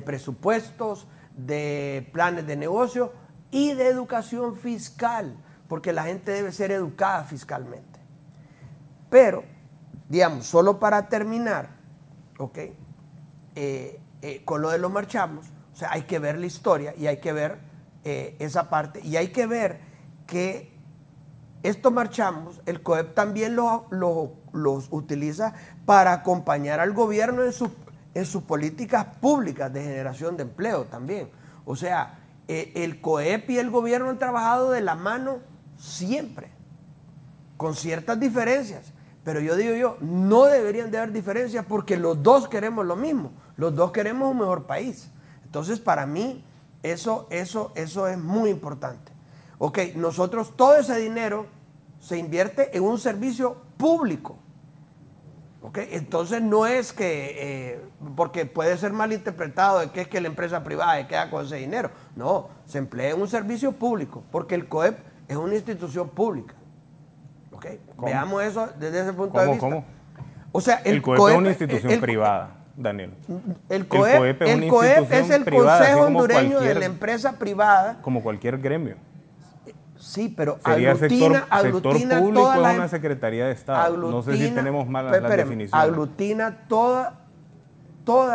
presupuestos, de planes de negocio y de educación fiscal, porque la gente debe ser educada fiscalmente. Pero, digamos, solo para terminar, ¿okay? Con lo de los marchamos, o sea, hay que ver la historia y hay que ver esa parte, y hay que ver que estos marchamos, el COEP también los utiliza para acompañar al gobierno en sus políticas públicas de generación de empleo también. O sea, el COEP y el gobierno han trabajado de la mano siempre, con ciertas diferencias. Pero yo digo no deberían de haber diferencias porque los dos queremos lo mismo, los dos queremos un mejor país. Entonces, para mí, eso es muy importante. Ok, nosotros todo ese dinero se invierte en un servicio público. Ok, entonces no es que, porque puede ser malinterpretado de que es que la empresa privada se queda con ese dinero. No, se emplea en un servicio público, porque el COEP es una institución pública. Ok, veamos eso desde ese punto de vista. ¿Cómo? O sea, el COEP es una institución privada, Daniel. El COEP es el Consejo Hondureño de la empresa privada. Como cualquier gremio. Sí, pero sería sector público, toda es una secretaría de Estado. No sé si tenemos mal las definiciones. Aglutina todas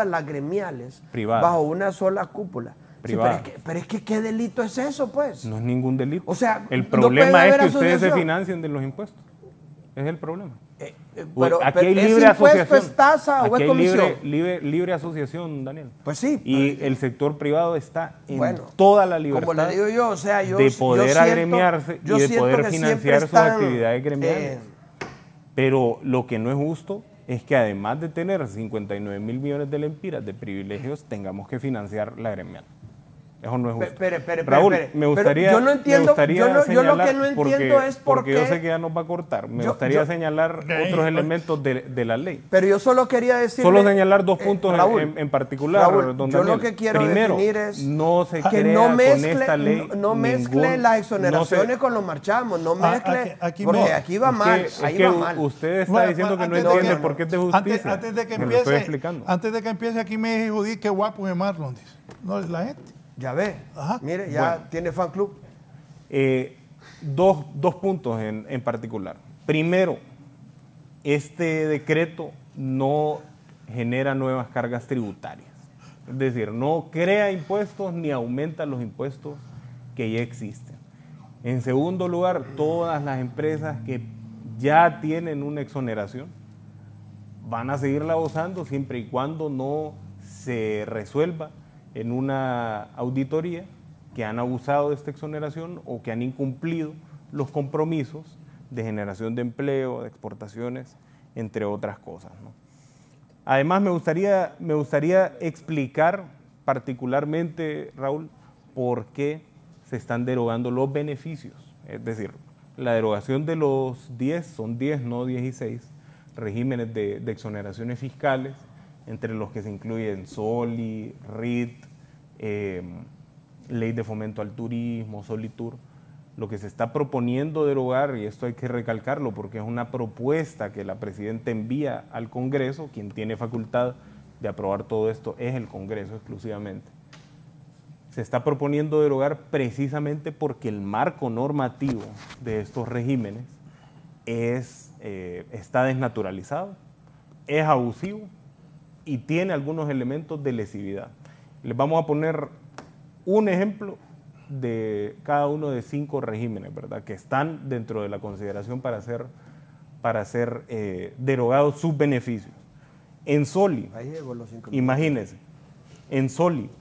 las gremiales privadas bajo una sola cúpula. Sí, pero es que ¿qué delito es eso, pues? No es ningún delito. O sea, el problema es que ustedes se financien de los impuestos. Es el problema. Pero aquí hay ¿ese libre impuesto asociación. es tasa o es comisión? Libre asociación, Daniel. Pues sí. Y el sector privado está en toda la libertad, como le digo yo, o sea, de poder agremiarse y de poder financiar sus actividades gremiales. Pero lo que no es justo es que además de tener 59 mil millones de lempiras de privilegios, tengamos que financiar la gremial. Eso no es justo. Raúl, me gustaría yo no entiendo, yo lo que no entiendo es porque yo sé que ya nos va a cortar. Me gustaría señalar otros elementos de la ley. Pero yo solo quería decir. Solo señalar dos puntos en particular. Raúl, yo lo que quiero definir es no se que crea no mezcle, con esta ley no mezcle las exoneraciones con los marchamos. No mezcle. Porque aquí va mal. Ahí va mal. Usted está diciendo que no entiende por qué es de justicia. Antes de que empiece, aquí me dijo Judí, qué guapo es Marlon. No es la gente. Ya ve, mire, ya tiene fan club. Dos puntos en particular. Primero, este decreto no genera nuevas cargas tributarias. Es decir, no crea impuestos ni aumenta los impuestos que ya existen. En segundo lugar, todas las empresas que ya tienen una exoneración van a seguirla gozando siempre y cuando no se resuelva en una auditoría que han abusado de esta exoneración o que han incumplido los compromisos de generación de empleo, de exportaciones, entre otras cosas, ¿no? Además, me gustaría explicar particularmente, Raúl, por qué se están derogando los beneficios. Es decir, la derogación de los 10, son 10, no 16, regímenes de exoneraciones fiscales, entre los que se incluyen SOLI, RIT, Ley de Fomento al Turismo, Solitur. Lo que se está proponiendo derogar, y esto hay que recalcarlo porque es una propuesta que la Presidenta envía al Congreso, quien tiene facultad de aprobar todo esto es el Congreso exclusivamente. Se está proponiendo derogar precisamente porque el marco normativo de estos regímenes está desnaturalizado, es abusivo y tiene algunos elementos de lesividad. Les vamos a poner un ejemplo de cada uno de 5 regímenes, ¿verdad?, que están dentro de la consideración para ser derogados sus beneficios. En SOLI, imagínense, en SOLI,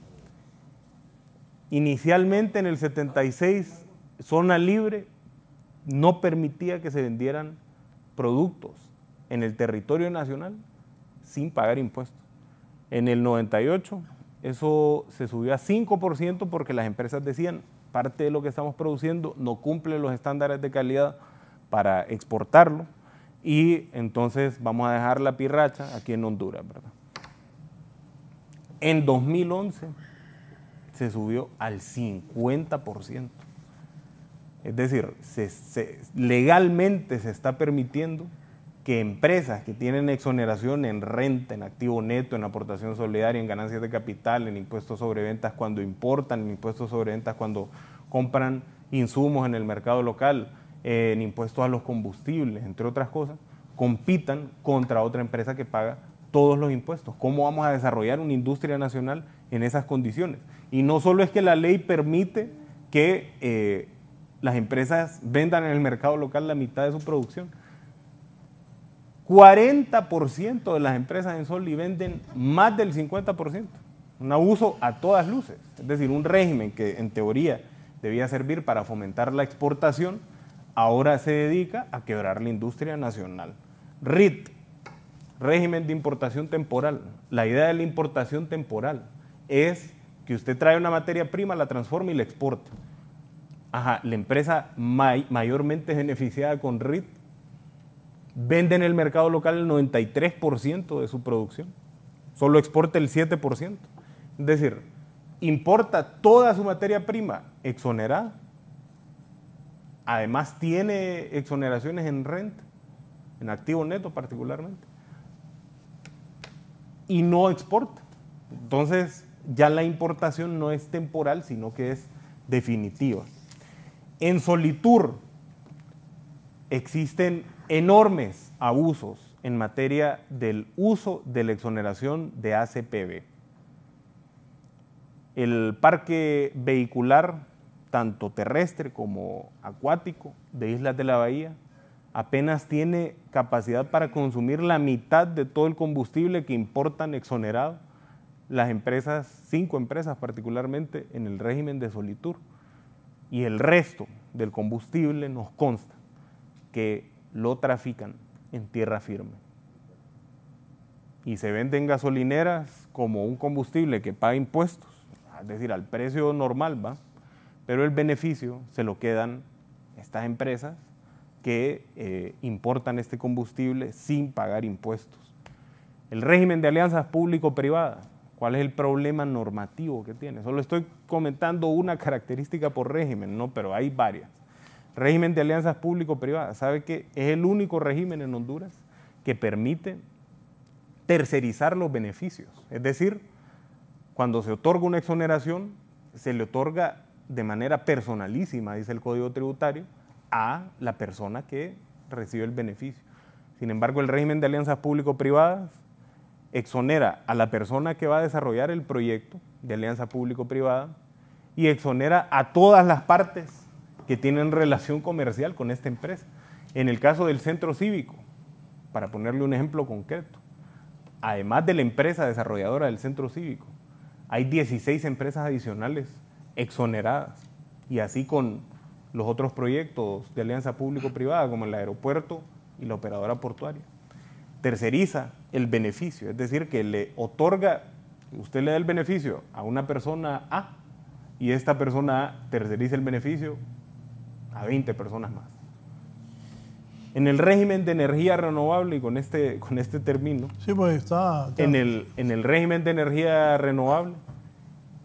inicialmente en el 76, zona libre no permitía que se vendieran productos en el territorio nacional sin pagar impuestos. En el 98, eso se subió a 5% porque las empresas decían, parte de lo que estamos produciendo no cumple los estándares de calidad para exportarlo y entonces vamos a dejar la pirracha aquí en Honduras, ¿verdad? En 2011 se subió al 50%. Es decir, legalmente se está permitiendo que empresas que tienen exoneración en renta, en activo neto, en aportación solidaria, en ganancias de capital, en impuestos sobre ventas cuando importan, en impuestos sobre ventas cuando compran insumos en el mercado local, en impuestos a los combustibles, entre otras cosas, compitan contra otra empresa que paga todos los impuestos. ¿Cómo vamos a desarrollar una industria nacional en esas condiciones? Y no solo es que la ley permite que las empresas vendan en el mercado local la mitad de su producción. 40% de las empresas en SOLI venden más del 50%. Un abuso a todas luces. Es decir, un régimen que en teoría debía servir para fomentar la exportación, ahora se dedica a quebrar la industria nacional. RIT, régimen de importación temporal. La idea de la importación temporal es que usted trae una materia prima, la transforma y la exporta. Ajá, la empresa mayormente beneficiada con RIT vende en el mercado local el 93% de su producción, solo exporta el 7%. Es decir, importa toda su materia prima exonerada, además tiene exoneraciones en renta, en activo neto particularmente, y no exporta. Entonces ya la importación no es temporal, sino que es definitiva. En Solitur existen enormes abusos en materia del uso de la exoneración de ACPB. El parque vehicular, tanto terrestre como acuático, de Islas de la Bahía, apenas tiene capacidad para consumir la mitad de todo el combustible que importan exonerado las empresas, 5 empresas particularmente, en el régimen de Solitur. Y el resto del combustible nos consta que lo trafican en tierra firme. Y se vende en gasolineras como un combustible que paga impuestos, es decir, al precio normal, ¿va? Pero el beneficio se lo quedan estas empresas que importan este combustible sin pagar impuestos. El régimen de alianzas público-privadas, ¿cuál es el problema normativo que tiene? Solo estoy comentando una característica por régimen, ¿no? Pero hay varias. Régimen de alianzas público-privadas, ¿sabe que es el único régimen en Honduras que permite tercerizar los beneficios? Es decir, cuando se otorga una exoneración, se le otorga de manera personalísima, dice el Código Tributario, a la persona que recibe el beneficio. Sin embargo, el régimen de alianzas público-privadas exonera a la persona que va a desarrollar el proyecto de alianza público-privada y exonera a todas las partes que tienen relación comercial con esta empresa. En el caso del centro cívico, para ponerle un ejemplo concreto, además de la empresa desarrolladora del centro cívico, hay 16 empresas adicionales exoneradas, y así con los otros proyectos de alianza público-privada como el aeropuerto y la operadora portuaria. Terceriza el beneficio, es decir, que le otorga, usted le da el beneficio a una persona A y esta persona A terceriza el beneficio a 20 personas más. En el régimen de energía renovable, y con este término, Sí, pues está. en el régimen de energía renovable,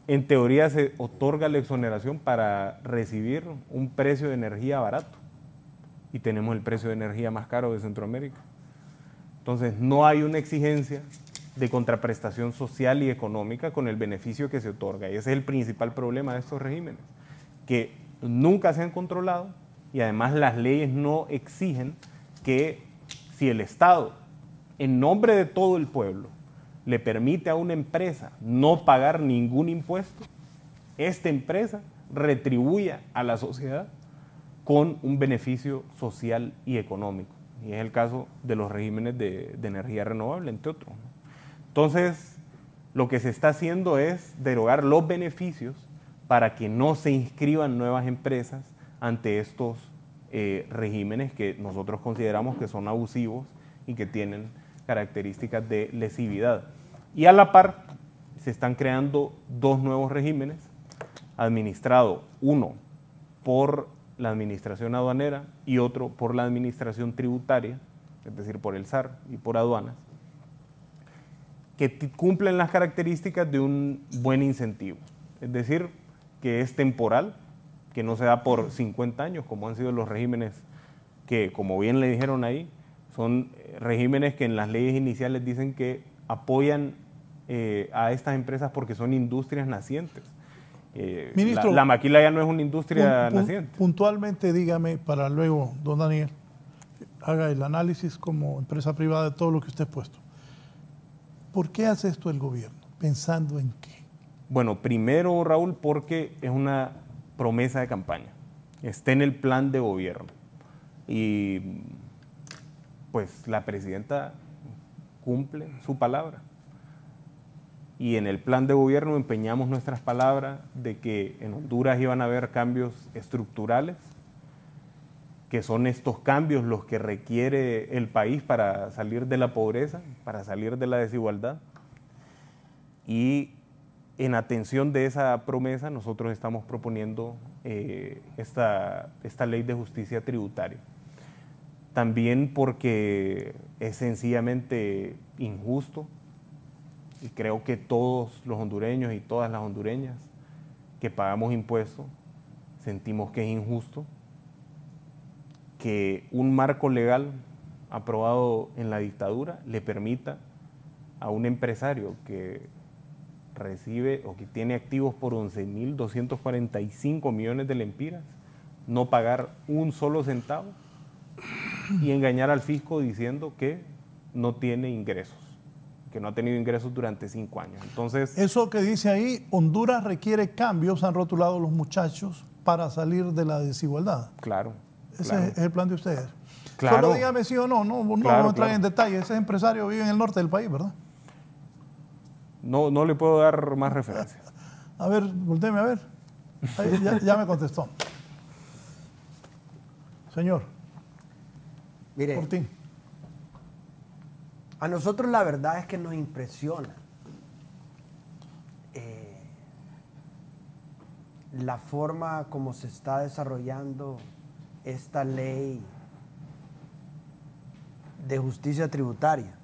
en teoría se otorga la exoneración para recibir un precio de energía barato, y tenemos el precio de energía más caro de Centroamérica. Entonces, no hay una exigencia de contraprestación social y económica con el beneficio que se otorga, y ese es el principal problema de estos regímenes, que nunca se han controlado, y además las leyes no exigen que si el Estado, en nombre de todo el pueblo, le permite a una empresa no pagar ningún impuesto, esta empresa retribuya a la sociedad con un beneficio social y económico. Y es el caso de los regímenes de energía renovable, entre otros. Entonces, lo que se está haciendo es derogar los beneficios para que no se inscriban nuevas empresas ante estos regímenes que nosotros consideramos que son abusivos y que tienen características de lesividad. Y a la par se están creando dos nuevos regímenes, administrado uno por la administración aduanera y otro por la administración tributaria, es decir, por el SAR y por aduanas, que cumplen las características de un buen incentivo, es decir, que es temporal, que no se da por 50 años, como han sido los regímenes que, como bien le dijeron ahí, son regímenes que en las leyes iniciales dicen que apoyan a estas empresas porque son industrias nacientes. Ministro, la maquila ya no es una industria naciente. Puntualmente, dígame, para luego, don Daniel, haga el análisis como empresa privada de todo lo que usted ha puesto. ¿Por qué hace esto el gobierno? ¿Pensando en qué? Bueno, primero, Raúl, porque es una promesa de campaña. Está en el plan de gobierno. Y pues la presidenta cumple su palabra. Y en el plan de gobierno empeñamos nuestras palabras de que en Honduras iban a haber cambios estructurales, que son estos cambios los que requiere el país para salir de la pobreza, para salir de la desigualdad. Y en atención de esa promesa, nosotros estamos proponiendo esta ley de justicia tributaria. También porque es sencillamente injusto, y creo que todos los hondureños y todas las hondureñas que pagamos impuestos sentimos que es injusto que un marco legal aprobado en la dictadura le permita a un empresario que recibe o que tiene activos por 11.245 millones de lempiras no pagar un solo centavo y engañar al fisco diciendo que no tiene ingresos, que no ha tenido ingresos durante 5 años. Entonces, eso que dice ahí, Honduras requiere cambios, han rotulado los muchachos, para salir de la desigualdad. Claro. Ese claro. es el plan de ustedes. Claro. Solo dígame sí o no, no Claro, entrar claro. en detalle. Ese empresario vive en el norte del país, ¿verdad? No le puedo dar más referencias. A ver, voltéeme a ver. Ahí, ya me contestó. Señor, Mire, Fortín. a nosotros la verdad es que nos impresiona la forma como se está desarrollando esta ley de justicia tributaria.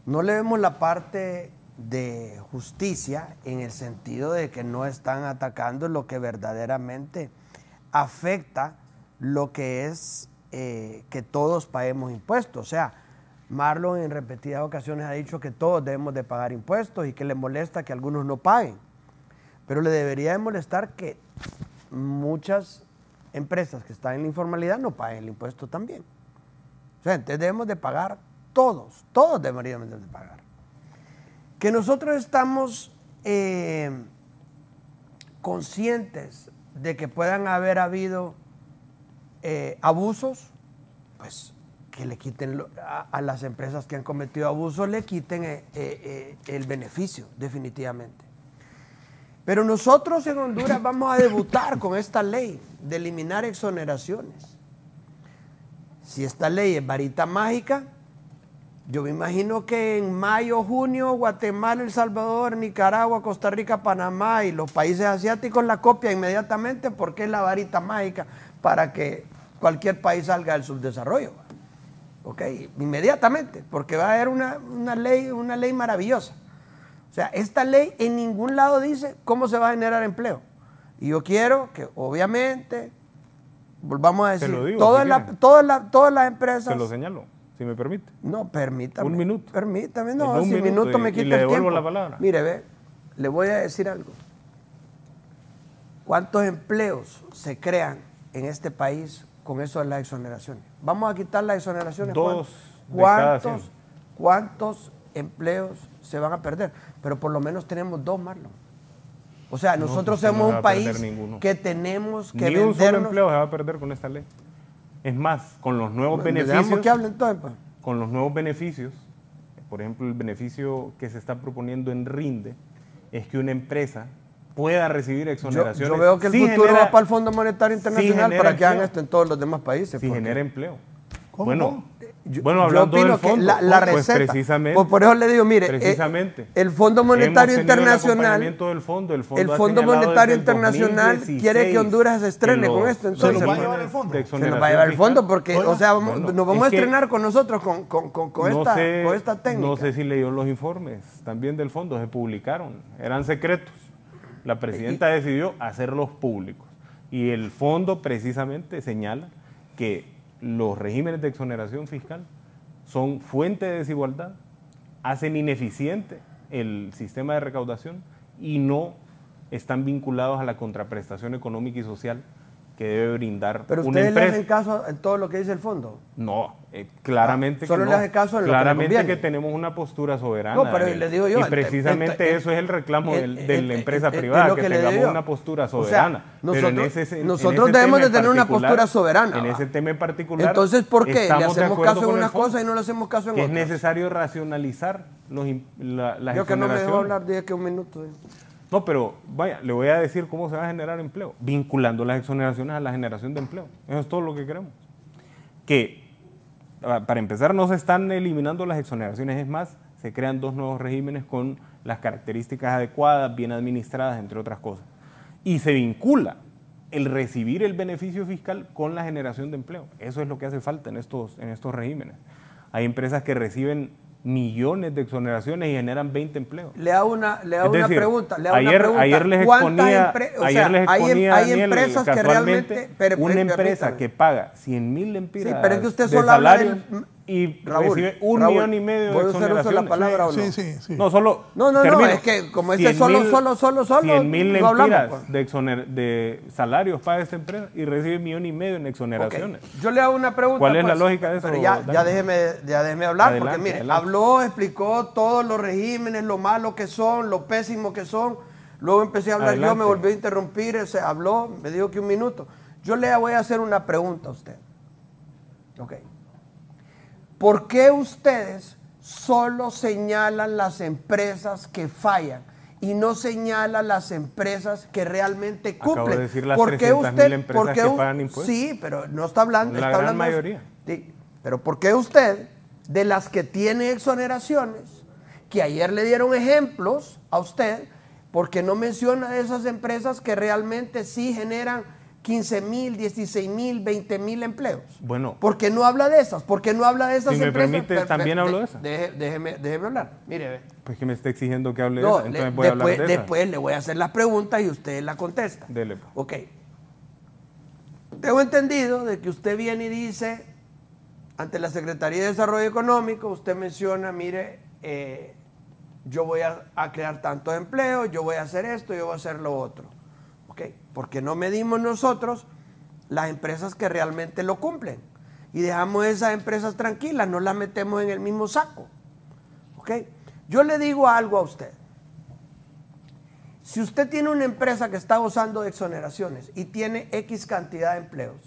No le vemos la parte de justicia en el sentido de que no están atacando lo que verdaderamente afecta lo que es que todos paguemos impuestos. O sea, Marlon en repetidas ocasiones ha dicho que todos debemos de pagar impuestos y que le molesta que algunos no paguen. Pero le debería de molestar que muchas empresas que están en la informalidad no paguen el impuesto también. O sea, entonces debemos de pagar todos deberíamos de pagar. Que nosotros estamos conscientes de que puedan haber habido abusos, pues que le quiten a las empresas que han cometido abusos, le quiten el beneficio, definitivamente. Pero nosotros en Honduras vamos a debutar con esta ley de eliminar exoneraciones. Si esta ley es varita mágica, yo me imagino que en mayo, junio, Guatemala, El Salvador, Nicaragua, Costa Rica, Panamá y los países asiáticos la copian inmediatamente porque es la varita mágica para que cualquier país salga del subdesarrollo. ¿Ok? Inmediatamente, porque va a haber una ley maravillosa. O sea, esta ley en ningún lado dice cómo se va a generar empleo. Y yo quiero que, obviamente, volvamos a decir, todas las empresas... Se lo señalo, si me permite. No, permítame. Un minuto. Permítame, no, si un minuto minuto me quita y le el devuelvo tiempo. la palabra. Mire, ve, le voy a decir algo. ¿Cuántos empleos se crean en este país con eso de las exoneraciones? Vamos a quitar las exoneraciones. 2 de cada 100. ¿Cuántos empleos se van a perder? Pero por lo menos tenemos 2, Marlon. O sea, nosotros pues, somos no un se va a país perder ninguno. que tenemos que Ni un solo vendernos. empleo se va a perder con esta ley. Es más, con los nuevos beneficios... Dejamos que hablen entonces, pues. Con los nuevos beneficios, por ejemplo, el beneficio que se está proponiendo en RINDE es que una empresa pueda recibir exoneraciones. Yo veo que el futuro va para el Fondo Monetario Internacional para que hagan esto en todos los demás países. Si porque... genera empleo. ¿Cómo? Bueno, hablando opino del fondo, que la pues receta, precisamente, por eso le digo, mire, precisamente, el Fondo Monetario hemos tenido el Internacional, acompañamiento del fondo, el el ha Fondo señalado Monetario desde el Internacional 2016 quiere que Honduras se estrene con esto, entonces ¿Se lo va a llevar el fondo? de se nos va a llevar el fondo porque, Oiga, o sea, bueno, nos vamos a es que estrenar con nosotros con esta técnica. No sé si leyó los informes también del fondo, se publicaron, eran secretos. La presidenta decidió hacerlos públicos y el fondo precisamente señala que los regímenes de exoneración fiscal son fuente de desigualdad, hacen ineficiente el sistema de recaudación y no están vinculados a la contraprestación económica y social que debe brindar Pero una ustedes le empresa. hacen caso en todo lo que dice el fondo. No, claramente solo que le no. hace caso en lo que le claramente conviene. que tenemos una postura soberana. No, pero le digo yo, y precisamente eso es el reclamo de la empresa privada, que tengamos una postura soberana. O sea, Pero nosotros debemos de tener una postura soberana. En ese tema en particular. Entonces, ¿por qué? Le estamos de hacemos acuerdo caso en con una el fondo, cosa y no le hacemos caso en que otra. es necesario racionalizar las Yo que no me dejó exoneraciones. hablar, dije que un minuto. No, pero vaya, le voy a decir cómo se va a generar empleo, vinculando las exoneraciones a la generación de empleo. Eso es todo lo que queremos. Que, para empezar, no se están eliminando las exoneraciones, es más, se crean 2 nuevos regímenes con las características adecuadas, bien administradas, entre otras cosas. Y se vincula el recibir el beneficio fiscal con la generación de empleo. Eso es lo que hace falta en estos regímenes. Hay empresas que reciben millones de exoneraciones y generan 20 empleos. Le hago una pregunta. Ayer les exponía, hay Daniel, empresas que realmente... una empresa que paga 100,000 lempiras pero es que usted de solo habla salario y recibe 1,5 millones de ¿puede usted usar la exoneraciones. palabra o no? Sí. No, solo No, termino. es que como ese solo, 100,000 no hablamos, lempiras pues. de salarios paga esta empresa y recibe 1,5 millones en exoneraciones. Okay. Yo le hago una pregunta. ¿Cuál es la lógica de eso? Pero ya déjeme hablar, Adelante, porque mire, adelante. habló, explicó todos los regímenes, lo malos que son, lo pésimos que son. Luego empecé a hablar yo, me volvió a interrumpir, habló, me dijo que un minuto. Yo le voy a hacer una pregunta a usted. Ok. ¿Por qué ustedes solo señalan las empresas que fallan y no señalan las empresas que realmente cumplen? Acabo de decir las ¿Por qué 300,000 empresas que pagan impuestos. Sí, pero no está hablando. La está gran hablando de eso. mayoría. Sí, pero ¿por qué usted, de las que tiene exoneraciones, que ayer le dieron ejemplos a usted, por qué no menciona esas empresas que realmente sí generan 15,000, 16,000, 20,000 empleos? Bueno. ¿Por qué no habla de esas? ¿Por qué no habla de esas Si me empresas? permite, también hablo de esas. Déjeme hablar. Mire, ve. Pues que me está exigiendo que hable No, de eso, entonces voy a hablar de eso. después le voy a hacer las preguntas y usted la contesta. Dele, pues. Ok. Tengo entendido de que usted viene y dice, ante la Secretaría de Desarrollo Económico, usted menciona, mire, yo voy a crear tantos empleos, yo voy a hacer esto, yo voy a hacer lo otro. ¿Ok? Porque no medimos nosotros las empresas que realmente lo cumplen. Y dejamos esas empresas tranquilas, no las metemos en el mismo saco. ¿Ok? Yo le digo algo a usted. Si usted tiene una empresa que está gozando de exoneraciones y tiene X cantidad de empleos,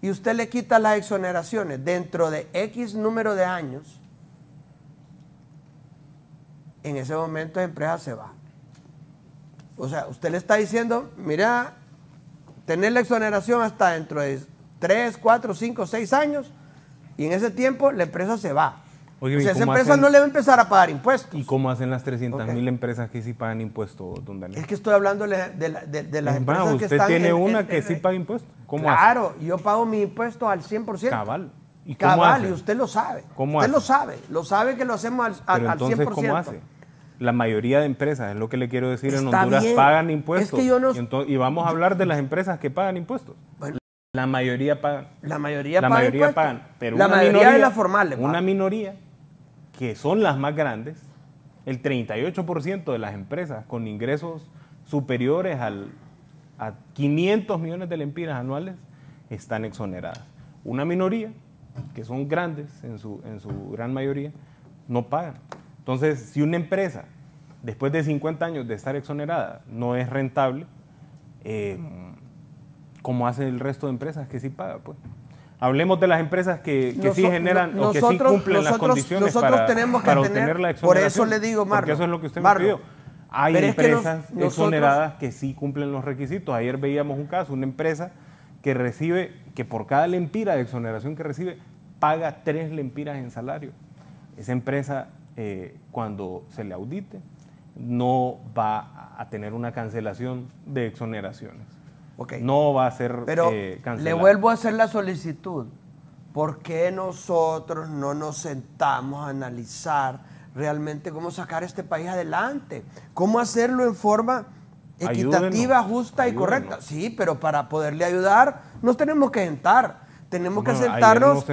y usted le quita las exoneraciones dentro de X número de años, en ese momento la empresa se va. O sea, usted le está diciendo, mira, tener la exoneración hasta dentro de 3, 4, 5, 6 años, y en ese tiempo la empresa se va. Oye, o sea, esa empresa no le va a empezar a pagar impuestos. ¿Y cómo hacen las 300.000 empresas que sí pagan impuestos, don Daniel? Es que estoy hablando de las empresas que usted están tiene una que sí paga impuestos. ¿Cómo hace? Claro, yo pago mi impuesto al 100%. Cabal. ¿Y cómo Cabal, hace? y usted lo sabe. ¿Cómo usted hace? lo sabe que lo hacemos al entonces, 100%. ¿cómo hace? La mayoría de empresas, es lo que le quiero decir, en Está Honduras bien. pagan impuestos. Es que yo no... y vamos a hablar de las empresas que pagan impuestos. Bueno, la mayoría pagan. La mayoría pagan. Pero la una mayoría minoría, de las formales. Una minoría, que son las más grandes, el 38% de las empresas con ingresos superiores a 500 millones de lempiras anuales están exoneradas. Una minoría, que son grandes en su gran mayoría, no pagan. Entonces, si una empresa, después de 50 años de estar exonerada, no es rentable, ¿cómo hace el resto de empresas que sí pagan? Pues hablemos de las empresas que sí generan o que sí cumplen las condiciones para obtener la exoneración. Por eso le digo, Marlon. Porque eso es lo que usted me pidió. Hay empresas exoneradas que sí cumplen los requisitos. Ayer veíamos un caso, una empresa que por cada lempira de exoneración que recibe, paga 3 lempiras en salario. Esa empresa, cuando se le audite, no va a tener una cancelación de exoneraciones. Okay. No va a ser cancelada. Le vuelvo a hacer la solicitud. ¿Por qué nosotros no nos sentamos a analizar realmente cómo sacar este país adelante? ¿Cómo hacerlo en forma equitativa, justa y correcta? Sí, pero para poderle ayudar nos tenemos que sentar. Tenemos que sentarnos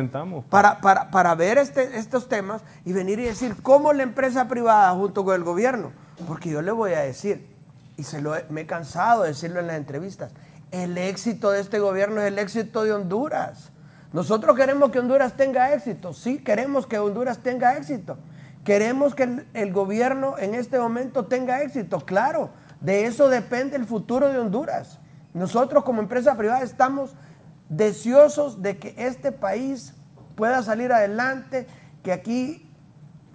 para ver estos temas y venir y decir cómo la empresa privada junto con el gobierno. Porque yo le voy a decir, y me he cansado de decirlo en las entrevistas, el éxito de este gobierno es el éxito de Honduras. Nosotros queremos que Honduras tenga éxito. Sí, queremos que Honduras tenga éxito. Queremos que el gobierno en este momento tenga éxito. Claro, de eso depende el futuro de Honduras. Nosotros como empresa privada estamos deseosos de que este país pueda salir adelante, que aquí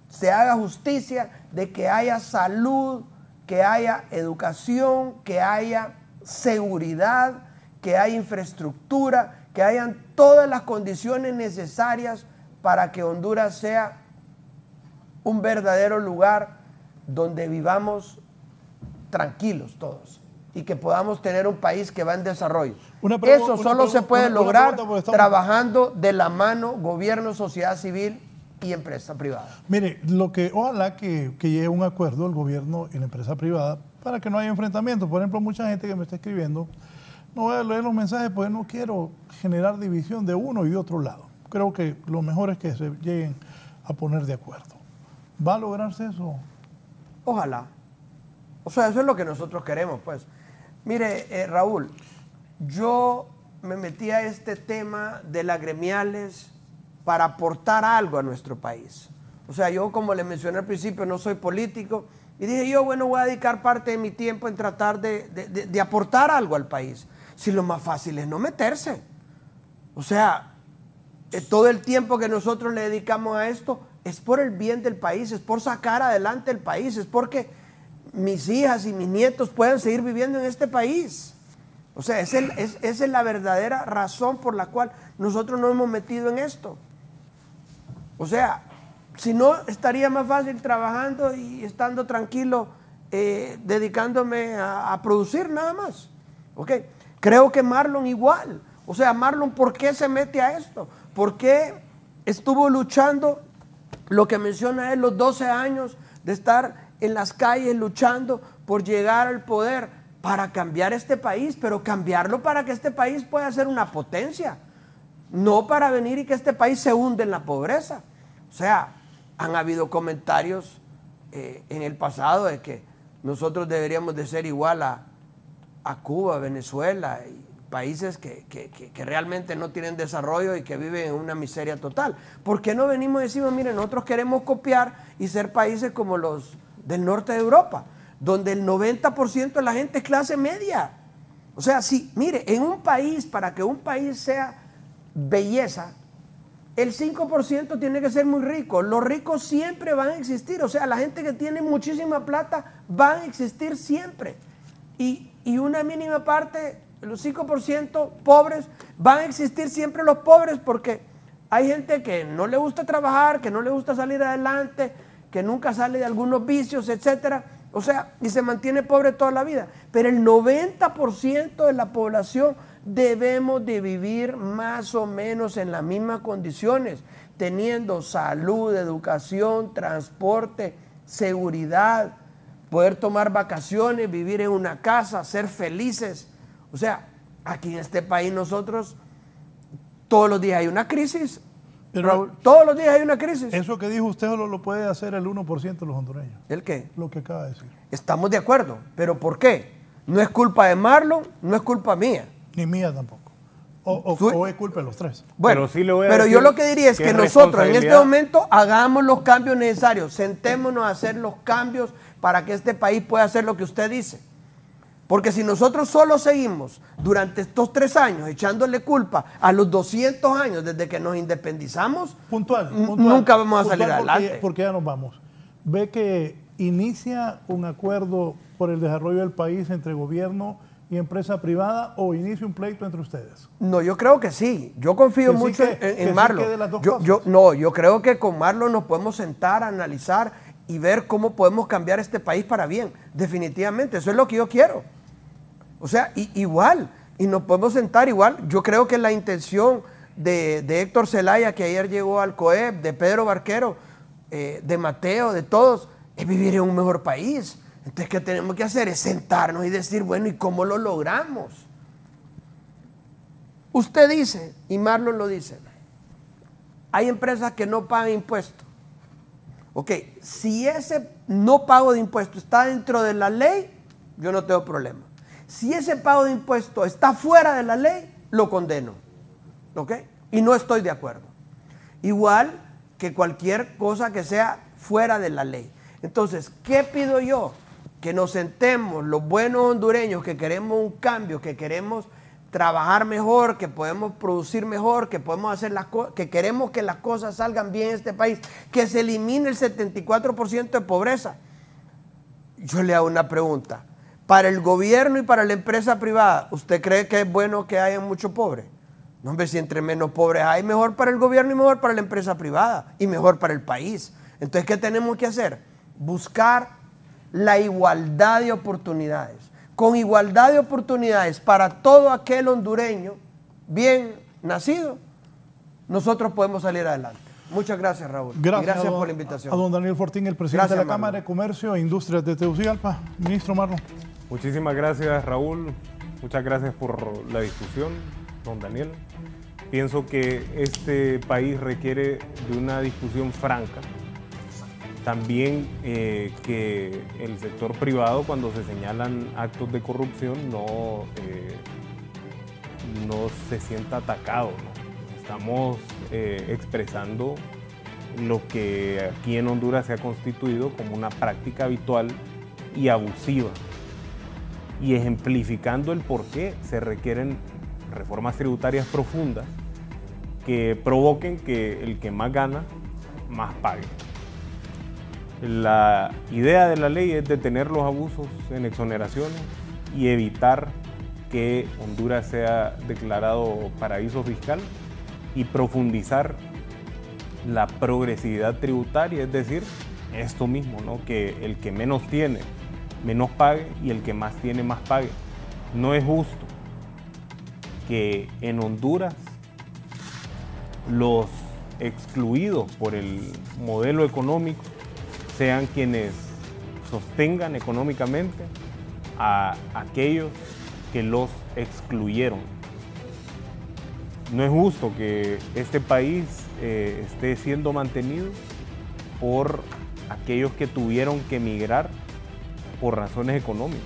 se haga justicia, de que haya salud, que haya educación, que haya seguridad, que haya infraestructura, que hayan todas las condiciones necesarias para que Honduras sea un verdadero lugar donde vivamos tranquilos todos y que podamos tener un país que va en desarrollo. Eso solo se puede lograr trabajando de la mano gobierno, sociedad civil y empresa privada. Mire, ojalá que llegue un acuerdo el gobierno y la empresa privada para que no haya enfrentamientos. Por ejemplo, mucha gente que me está escribiendo, no voy a leer los mensajes porque no quiero generar división de uno y de otro lado. Creo que lo mejor es que se lleguen a poner de acuerdo. ¿Va a lograrse eso? Ojalá. O sea, eso es lo que nosotros queremos, pues. Mire, Raúl, yo me metí a este tema de las gremiales para aportar algo a nuestro país. O sea, yo, como le mencioné al principio, no soy político, y dije yo, bueno, voy a dedicar parte de mi tiempo en tratar de aportar algo al país. Si lo más fácil es no meterse. O sea, todo el tiempo que nosotros le dedicamos a esto es por el bien del país, es por sacar adelante el país, es porque mis hijas y mis nietos puedan seguir viviendo en este país. O sea, esa es la verdadera razón por la cual nosotros nos hemos metido en esto. O sea, si no, estaría más fácil trabajando y estando tranquilo, dedicándome a producir nada más. ¿Okay? Creo que Marlon igual. O sea, Marlon, ¿por qué se mete a esto? ¿Por qué estuvo luchando, lo que menciona él, los 12 años de estar en las calles luchando por llegar al poder para cambiar este país, pero cambiarlo para que este país pueda ser una potencia, no para venir y que este país se hunde en la pobreza? O sea, han habido comentarios en el pasado de que nosotros deberíamos de ser igual a Cuba, Venezuela y países que realmente no tienen desarrollo y que viven en una miseria total. ¿Por qué no venimos y decimos, miren, nosotros queremos copiar y ser países como los del norte de Europa, donde el 90% de la gente es clase media? O sea, sí, mire, en un país, para que un país sea belleza, el 5% tiene que ser muy rico. Los ricos siempre van a existir. O sea, la gente que tiene muchísima plata van a existir siempre. Y una mínima parte, los 5% pobres, van a existir siempre los pobres, porque hay gente que no le gusta trabajar, que no le gusta salir adelante, que nunca sale de algunos vicios, etcétera. O sea, y se mantiene pobre toda la vida. Pero el 90% de la población debemos de vivir más o menos en las mismas condiciones, teniendo salud, educación, transporte, seguridad, poder tomar vacaciones, vivir en una casa, ser felices. O sea, aquí en este país nosotros todos los días hay una crisis. Pero Raúl, todos los días hay una crisis. eso que dijo usted solo lo puede hacer el 1% de los hondureños. ¿El qué? Lo que acaba de decir. Estamos de acuerdo, pero ¿por qué? No es culpa de Marlon, no es culpa mía. Ni mía tampoco. O es culpa de los tres. Bueno, Pero sí le voy a pero decir yo lo que diría es que nosotros en este responsabilidad- momento hagamos los cambios necesarios, sentémonos a hacer los cambios para que este país pueda hacer lo que usted dice. Porque si nosotros solo seguimos durante estos 3 años echándole culpa a los 200 años desde que nos independizamos, Puntual. nunca vamos a salir Puntual adelante. Porque ya nos vamos. Ve que inicia un acuerdo por el desarrollo del país entre gobierno y empresa privada, o inicia un pleito entre ustedes. No, yo creo que sí. Yo confío Que sí mucho que en sí Marlon. que de las dos Yo creo que con Marlon nos podemos sentar, analizar y ver cómo podemos cambiar este país para bien. Definitivamente, eso es lo que yo quiero. O sea, igual, y nos podemos sentar igual. Yo creo que la intención de Héctor Zelaya, que ayer llegó al COEP, de Pedro Barquero, de Mateo, de todos, es vivir en un mejor país. Entonces, ¿qué tenemos que hacer? Es sentarnos y decir, bueno, ¿y cómo lo logramos? Usted dice, y Marlon lo dice, hay empresas que no pagan impuestos. Ok, si ese no pago de impuestos está dentro de la ley, yo no tengo problema. Si ese pago de impuestos está fuera de la ley, lo condeno. ¿Ok? Y no estoy de acuerdo. Igual que cualquier cosa que sea fuera de la ley. Entonces, ¿qué pido yo? Que nos sentemos los buenos hondureños que queremos un cambio, que queremos trabajar mejor, que podemos producir mejor, que podemos hacer las cosas, que queremos que las cosas salgan bien en este país, que se elimine el 74% de pobreza. Yo le hago una pregunta. Para el gobierno y para la empresa privada, ¿usted cree que es bueno que haya muchos pobres? No, hombre, si entre menos pobres hay, mejor para el gobierno y mejor para la empresa privada y mejor para el país. Entonces, ¿qué tenemos que hacer? Buscar la igualdad de oportunidades. Con igualdad de oportunidades para todo aquel hondureño bien nacido, nosotros podemos salir adelante. Muchas gracias, Raúl. Gracias por la invitación. A don Daniel Fortín, el presidente Gracias, de la Marlon. Cámara de Comercio e Industrias de Tegucigalpa. Ministro Marlon. Muchísimas gracias, Raúl. Muchas gracias por la discusión, don Daniel. Pienso que este país requiere de una discusión franca. También que el sector privado, cuando se señalan actos de corrupción, no se sienta atacado, ¿no? Estamos expresando lo que aquí en Honduras se ha constituido como una práctica habitual y abusiva, y ejemplificando el por qué se requieren reformas tributarias profundas que provoquen que el que más gana, más pague. La idea de la ley es detener los abusos en exoneraciones y evitar que Honduras sea declarado paraíso fiscal, y profundizar la progresividad tributaria, es decir, esto mismo, ¿no? Que el que menos tiene, menos pague, y el que más tiene, más pague. No es justo que en Honduras los excluidos por el modelo económico sean quienes sostengan económicamente a aquellos que los excluyeron. No es justo que este país esté siendo mantenido por aquellos que tuvieron que emigrar por razones económicas.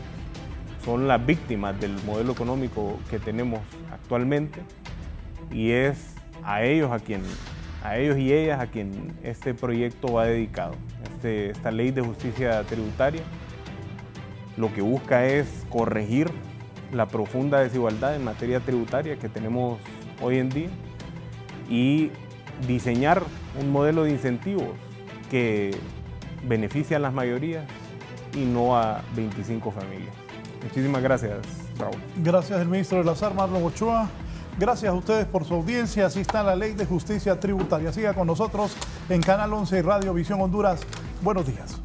Son las víctimas del modelo económico que tenemos actualmente y es a ellos y ellas a quien este proyecto va dedicado. Esta ley de justicia tributaria lo que busca es corregir la profunda desigualdad en materia tributaria que tenemos hoy en día y diseñar un modelo de incentivos que beneficie a las mayorías y no a 25 familias. Muchísimas gracias, Raúl. Gracias, el ministro de las Armas, Marlon Ochoa. Gracias a ustedes por su audiencia. Así está la Ley de Justicia Tributaria. Siga con nosotros en Canal 11 y Radio Visión Honduras. Buenos días.